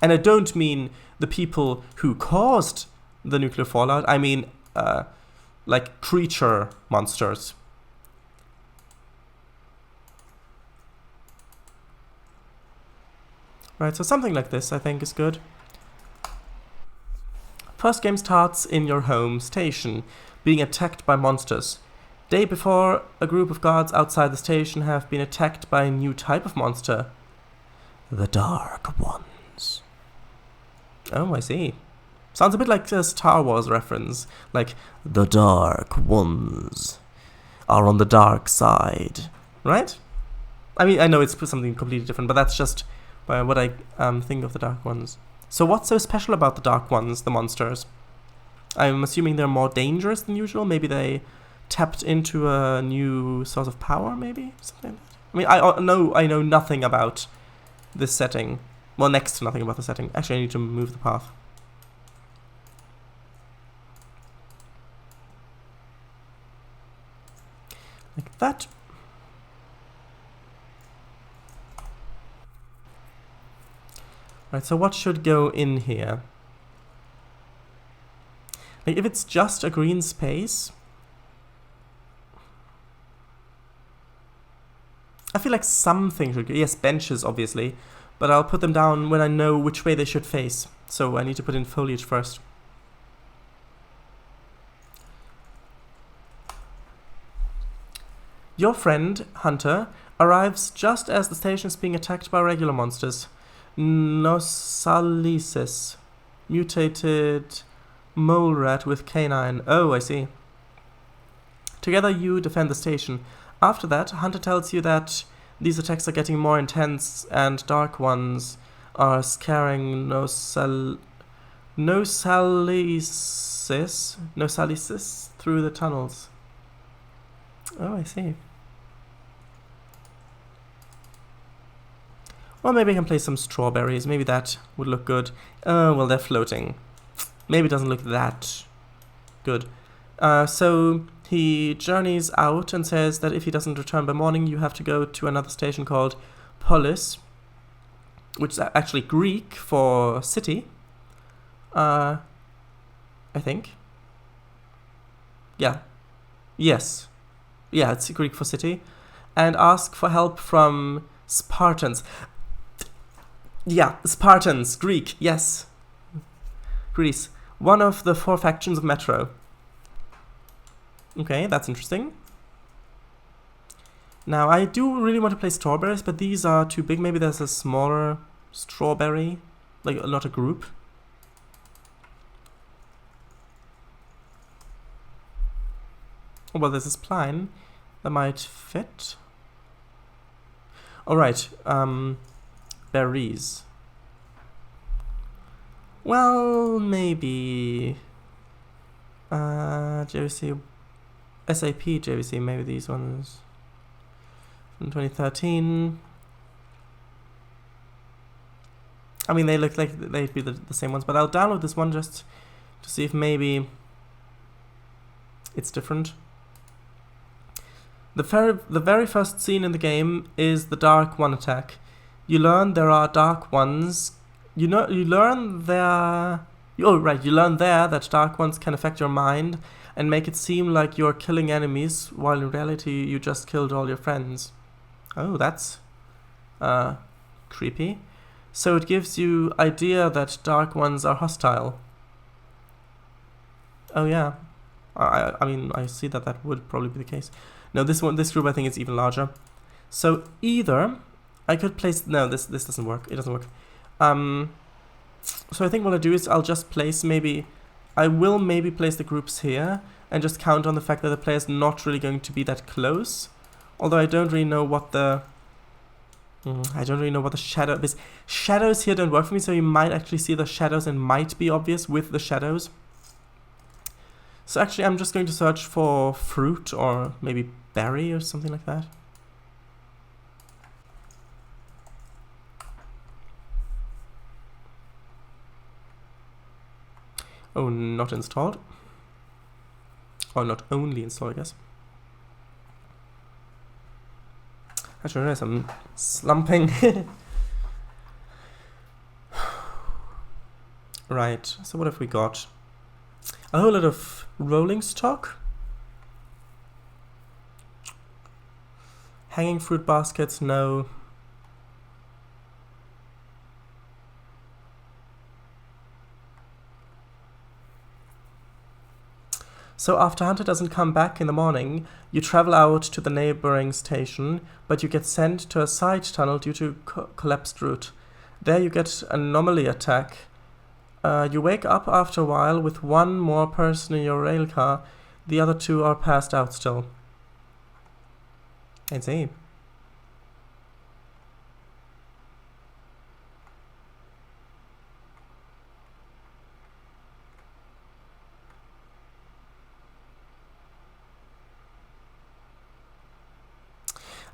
And I don't mean the people who caused the nuclear fallout, I mean like creature monsters. Right, so something like this I think is good. First game starts in your home station, being attacked by monsters. Day before, a group of guards outside the station have been attacked by a new type of monster. The Dark Ones. Oh, I see. Sounds a bit like a Star Wars reference. Like, the Dark Ones are on the dark side. Right? I mean, I know it's something completely different, but that's just what I think of the Dark Ones. So what's so special about the Dark Ones, the monsters? I'm assuming they're more dangerous than usual. Maybe they tapped into a new source of power, maybe? Something like that. I mean, I know nothing about this setting. Well, next to nothing about the setting. Actually, I need to move the path. Like that. Right, so what should go in here? Like, if it's just a green space, I feel like something should go. Yes, benches, obviously, but I'll put them down when I know which way they should face. So I need to put in foliage first. Your friend, Hunter, arrives just as the station is being attacked by regular monsters. Nosalisis. Mutated mole rat with canine. Oh, I see. Together you defend the station. After that, Hunter tells you that these attacks are getting more intense and dark ones are scaring Nosalisis through the tunnels. Oh, I see. Well, maybe I can place some strawberries. Maybe that would look good. Well, they're floating. Maybe it doesn't look that good. So he journeys out and says that if he doesn't return by morning, you have to go to another station called Polis, which is actually Greek for city. I think. Yeah. Yes. Yeah, it's Greek for city. And ask for help from Spartans. Yeah, Spartans, Greek, yes. Greece. One of the 4 factions of Metro. Okay, that's interesting. Now, I do really want to play strawberries, but these are too big. Maybe there's a smaller strawberry, like not a group. Oh, well, there's this pine that might fit. Alright, berries. Well, maybe JVC, SAP JVC, maybe these ones from 2013. I mean, they look like they'd be the same ones, but I'll download this one just to see if maybe it's different. The very first scene in the game is the Dark One attack. You learn there are Dark Ones. You learn there that Dark Ones can affect your mind and make it seem like you're killing enemies, while in reality you just killed all your friends. Oh, that's creepy. So it gives you idea that Dark Ones are hostile. Oh yeah. I mean, I see that would probably be the case. No, this group I think is even larger. So either I could place... No, this doesn't work. It doesn't work. So I think what I'll do is I'll just place maybe... I will maybe place the groups here and just count on the fact that the player's not really going to be that close. Although I don't really know what the... I don't really know what the shadow is. Shadows here don't work for me, so you might actually see the shadows and might be obvious with the shadows. So actually I'm just going to search for fruit or maybe berry or something like that. Oh, not installed. Or not only installed, I guess. Actually, realize I'm slumping. Right, so what have we got? A whole lot of rolling stock. Hanging fruit baskets, no. So after Hunter doesn't come back in the morning, you travel out to the neighboring station, but you get sent to a side tunnel due to collapsed route. There you get an anomaly attack You wake up after a while with one more person in your rail car. The other two are passed out still. I see.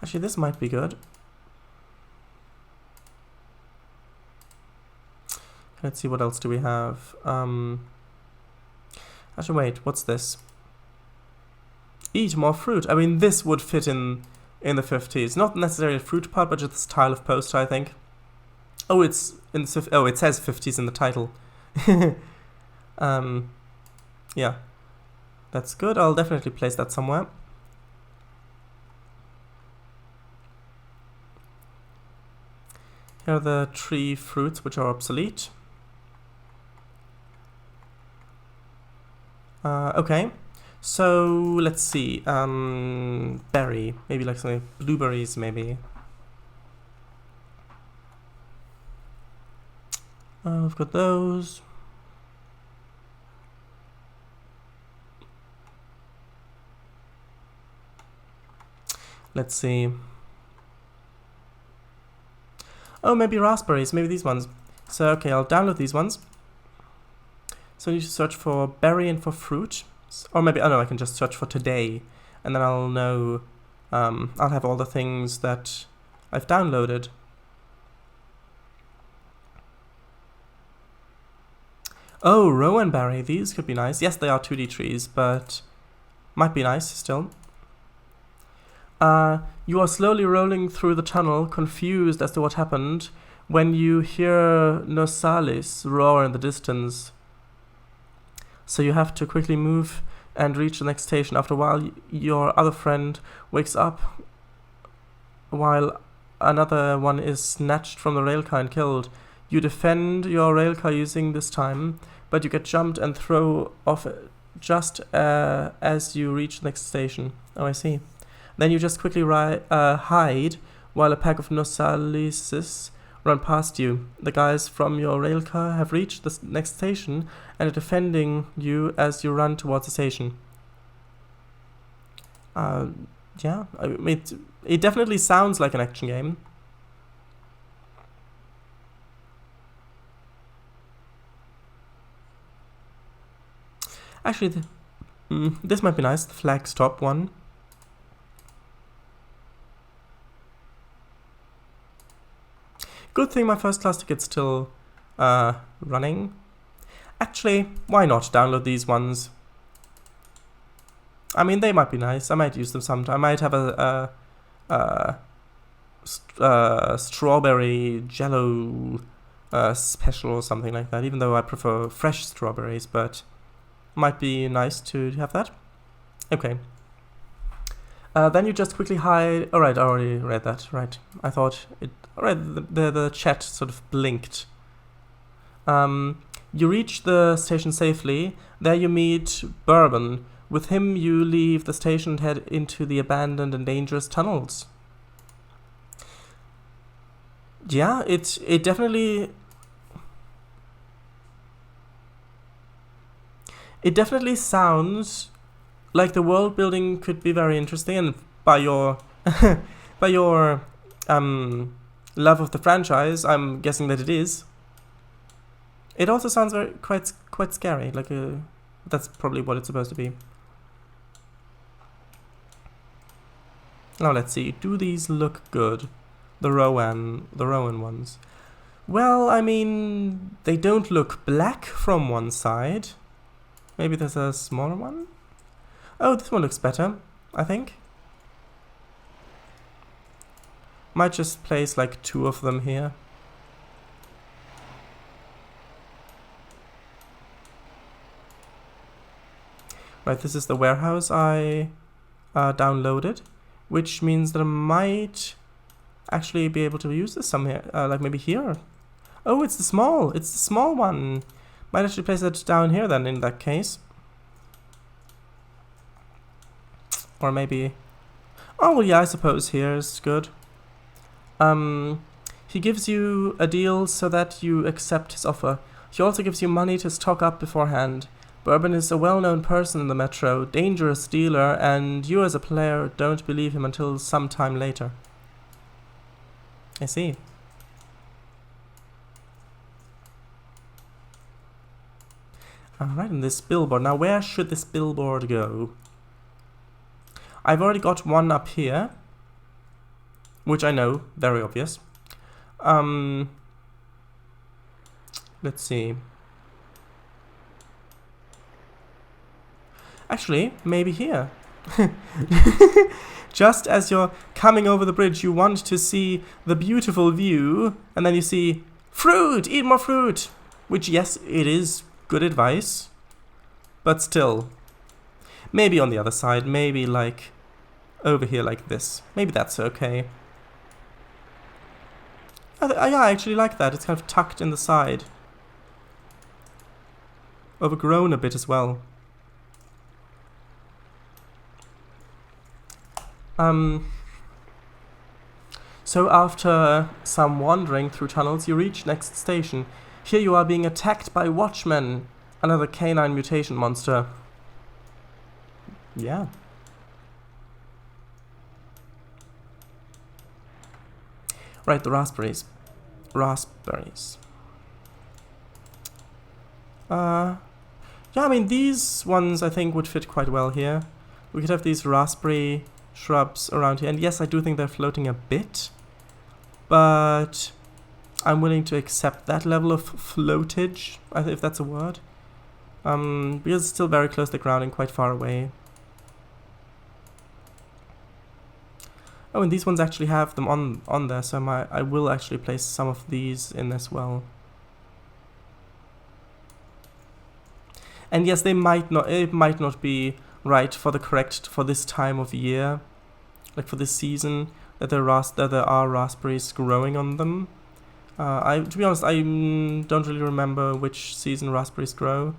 Actually, this might be good. Let's see, what else do we have? Actually, wait, what's this? Eat more fruit. I mean, this would fit in the 50s. Not necessarily a fruit part, but just the style of poster, I think. Oh, it's in the it says 50s in the title. Yeah, that's good. I'll definitely place that somewhere. Here are the tree fruits, which are obsolete. Okay, so let's see. Berry, maybe like some blueberries, maybe. I've got those. Let's see. Oh, maybe raspberries, maybe these ones. So, okay, I'll download these ones. So you should search for berry and for fruit. Or maybe, oh no, I can just search for today. And then I'll know, I'll have all the things that I've downloaded. Oh, rowan berry, these could be nice. Yes, they are 2D trees, but might be nice still. You are slowly rolling through the tunnel, confused as to what happened, when you hear Nosalis roar in the distance. So you have to quickly move and reach the next station. After a while, your other friend wakes up, while another one is snatched from the railcar and killed. You defend your railcar using this time, but you get jumped and thrown off just as you reach the next station. Oh, I see. Then you just quickly hide while a pack of Nosalises run past you. The guys from your railcar have reached the next station and are defending you as you run towards the station. Yeah, I mean, it definitely sounds like an action game. Actually, this might be nice, the flag stop one. Good thing my first class ticket's still running. Actually, why not download these ones? I mean, they might be nice. I might use them sometime. I might have a strawberry jello special or something like that, even though I prefer fresh strawberries, but might be nice to have that. Okay. Then you just quickly hide. Alright, I already read that. Right. I thought it. Alright, the chat sort of blinked. You reach the station safely. There you meet Bourbon. With him, you leave the station and head into the abandoned and dangerous tunnels. Yeah, it definitely. It definitely sounds like the world building could be very interesting, and by your by your love of the franchise, I'm guessing that it is. It also sounds quite scary. Like that's probably what it's supposed to be. Now let's see. Do these look good? The Rowan ones. Well, I mean, they don't look black from one side. Maybe there's a smaller one? Oh, this one looks better, I think. Might just place like 2 of them here. Right, this is the warehouse I downloaded, which means that I might actually be able to use this somewhere, like maybe here. Oh, it's the small one. Might actually place it down here then in that case. Or maybe, oh well, yeah, I suppose here is good. He gives you a deal so that you accept his offer. He also gives you money to stock up beforehand. Bourbon is a well-known person in the metro, dangerous dealer, and you as a player don't believe him until some time later. I see. Alright, and this billboard. Now, where should this billboard go? I've already got one up here, which I know, very obvious. Let's see. Actually, maybe here. Just as you're coming over the bridge, you want to see the beautiful view, and then you see fruit, eat more fruit. Which, yes, it is good advice, but still. Maybe on the other side, maybe like over here like this. Maybe that's okay. Yeah, I actually like that. It's kind of tucked in the side. Overgrown a bit as well. So after some wandering through tunnels, you reach next station. Here you are being attacked by Watchmen, another canine mutation monster. Yeah. Right, the raspberries. Raspberries. Yeah, I mean, these ones I think would fit quite well here. We could have these raspberry shrubs around here. And yes, I do think they're floating a bit. But I'm willing to accept that level of floatage, if that's a word. Because it's still very close to the ground and quite far away. Oh, and these ones actually have them on there, so I will actually place some of these in as well. And yes, it might not be right for this time of year, like for this season, that there are raspberries growing on them. To be honest, I don't really remember which season raspberries grow.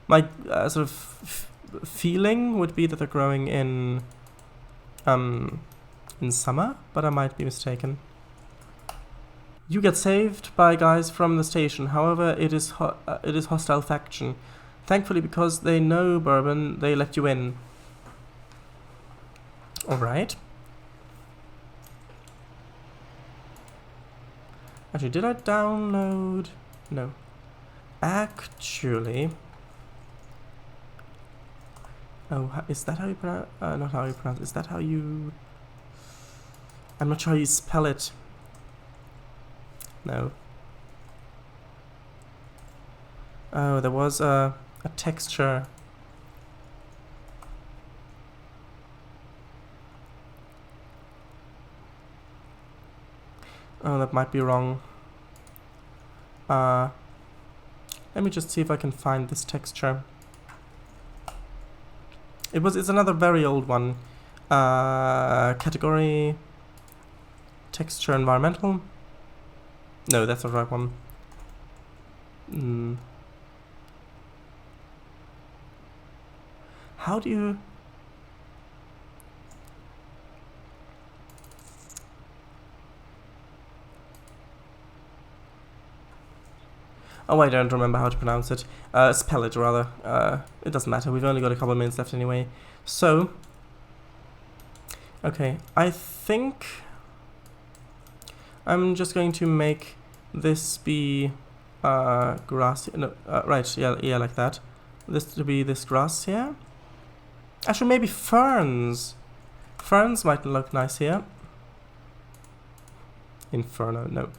My sort of feeling would be that they're growing in summer, but I might be mistaken. You get saved by guys from the station. However, it is hostile faction. Thankfully, because they know Bourbon, they let you in. Alright. Actually, did I download? No. Actually... Oh, is that how you pronounce... not how you pronounce... Is that how you... I'm not sure how you spell it. No. Oh, there was a texture. Oh, that might be wrong. Let me just see if I can find this texture. It's another very old one. Category... Texture environmental? No, that's the right one. How do you... Oh, I don't remember how to pronounce it. Spell it, rather. It doesn't matter. We've only got a couple of minutes left anyway. So... Okay, I think... I'm just going to make this be grass. No, right, yeah, like that. This to be this grass here. Actually, maybe ferns. Ferns might look nice here. Inferno, no.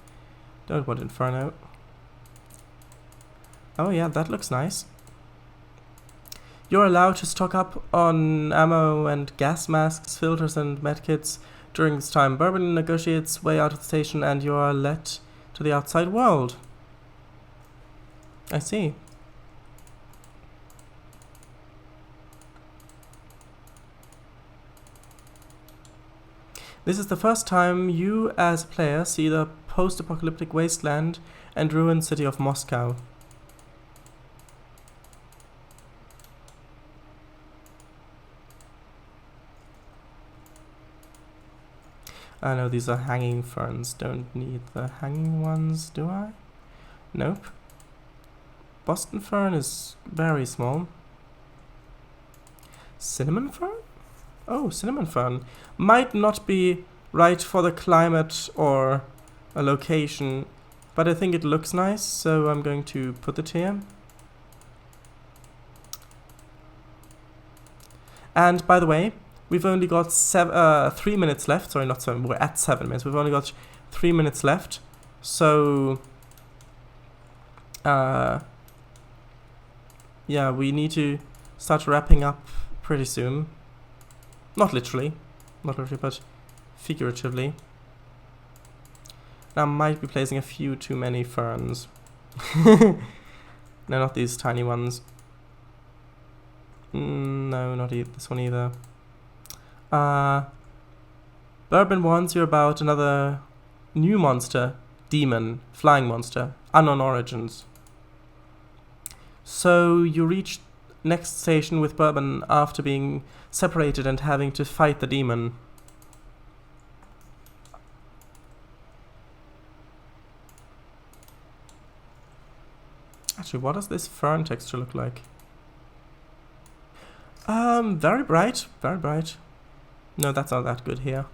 Don't want Inferno. Oh yeah, that looks nice. You're allowed to stock up on ammo and gas masks, filters and medkits. During this time, Bourbon negotiates way out of the station and you are let to the outside world. I see. This is the first time you, as a player, see the post-apocalyptic wasteland and ruined city of Moscow. I know these are hanging ferns. Don't need the hanging ones, do I? Nope. Boston fern is very small. Cinnamon fern? Oh, cinnamon fern. Might not be right for the climate or a location, but I think it looks nice, so I'm going to put it here. And by the way, we've only got 3 minutes left. Sorry, not 7. We're at 7 minutes. We've only got 3 minutes left. So, yeah, we need to start wrapping up pretty soon. Not literally, but figuratively. I might be placing a few too many ferns. No, not these tiny ones. No, not this one either. Bourbon warns you about another new monster, demon, flying monster, unknown origins. So you reach next station with Bourbon after being separated and having to fight the demon. Actually, what does this fern texture look like? Very bright, very bright. No, that's not that good here.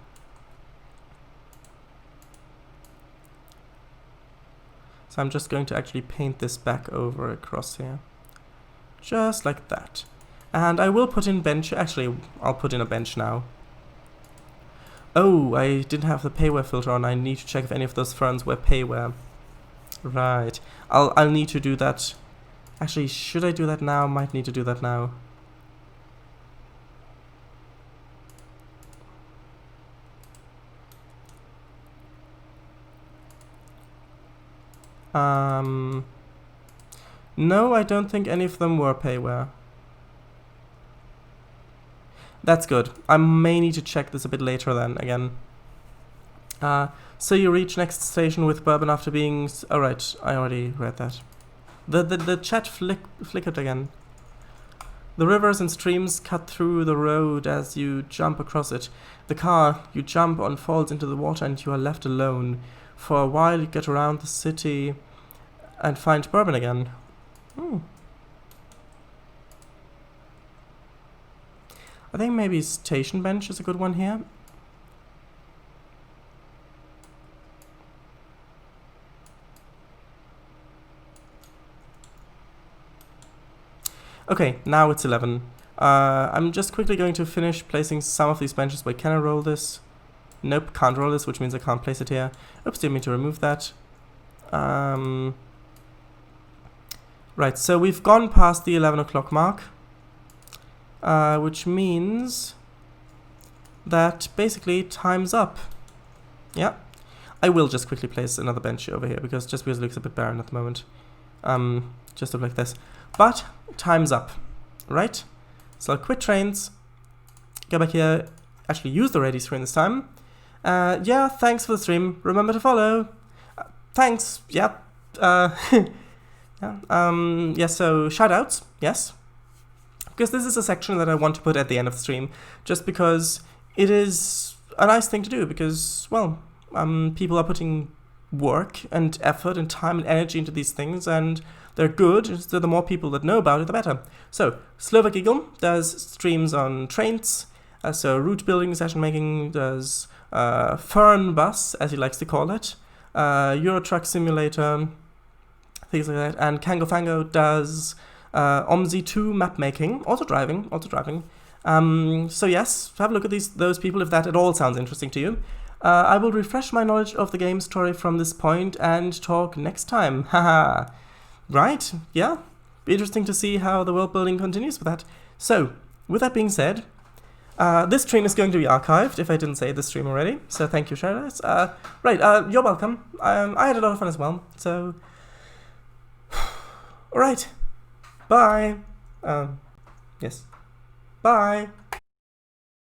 So I'm just going to actually paint this back over across here. Just like that. And I will put in bench. Actually, I'll put in a bench now. Oh, I didn't have the payware filter on. I need to check if any of those ferns were payware. Right. I'll need to do that. Actually, should I do that now? Might need to do that now. No, I don't think any of them were payware. That's good. I may need to check this a bit later then, again. So you reach next station with Bourbon after being... Alright, I already read that. The chat flickered again. The rivers and streams cut through the road as you jump across it. The car you jump on falls into the water and you are left alone. For a while you get around the city and find Bourbon again. I think maybe station bench is a good one here. Okay, now it's 11. I'm just quickly going to finish placing some of these benches. Wait, can I roll this? Nope, can't roll this, which means I can't place it here. Oops, didn't mean to remove that. Right, so we've gone past the 11 o'clock mark. Which means that basically time's up. Yeah. I will just quickly place another bench over here because it looks a bit barren at the moment. Just look like this. But time's up, right? So I'll quit Trainz, go back here, actually use the ready screen this time. Yeah, thanks for the stream. Remember to follow. Thanks. Yeah. Yeah. So shoutouts. Yes. Because this is a section that I want to put at the end of the stream, just because it is a nice thing to do, because, well, people are putting work and effort and time and energy into these things, and they're good, so the more people that know about it, the better. So, Slovak Eagle does streams on Trainz, so route building, session making, does Fern Bus, as he likes to call it, Euro Truck Simulator, things like that, and Kango Fango does... OMSI 2 map making, also driving. So yes, have a look at those people if that at all sounds interesting to you. I will refresh my knowledge of the game story from this point and talk next time. Haha. Right, yeah. Be interesting to see how the world building continues with that. So, with that being said, this stream is going to be archived, if I didn't say this stream already. So thank you, Shadows. Right, you're welcome. I had a lot of fun as well, so... Alright. Bye. Yes. Bye.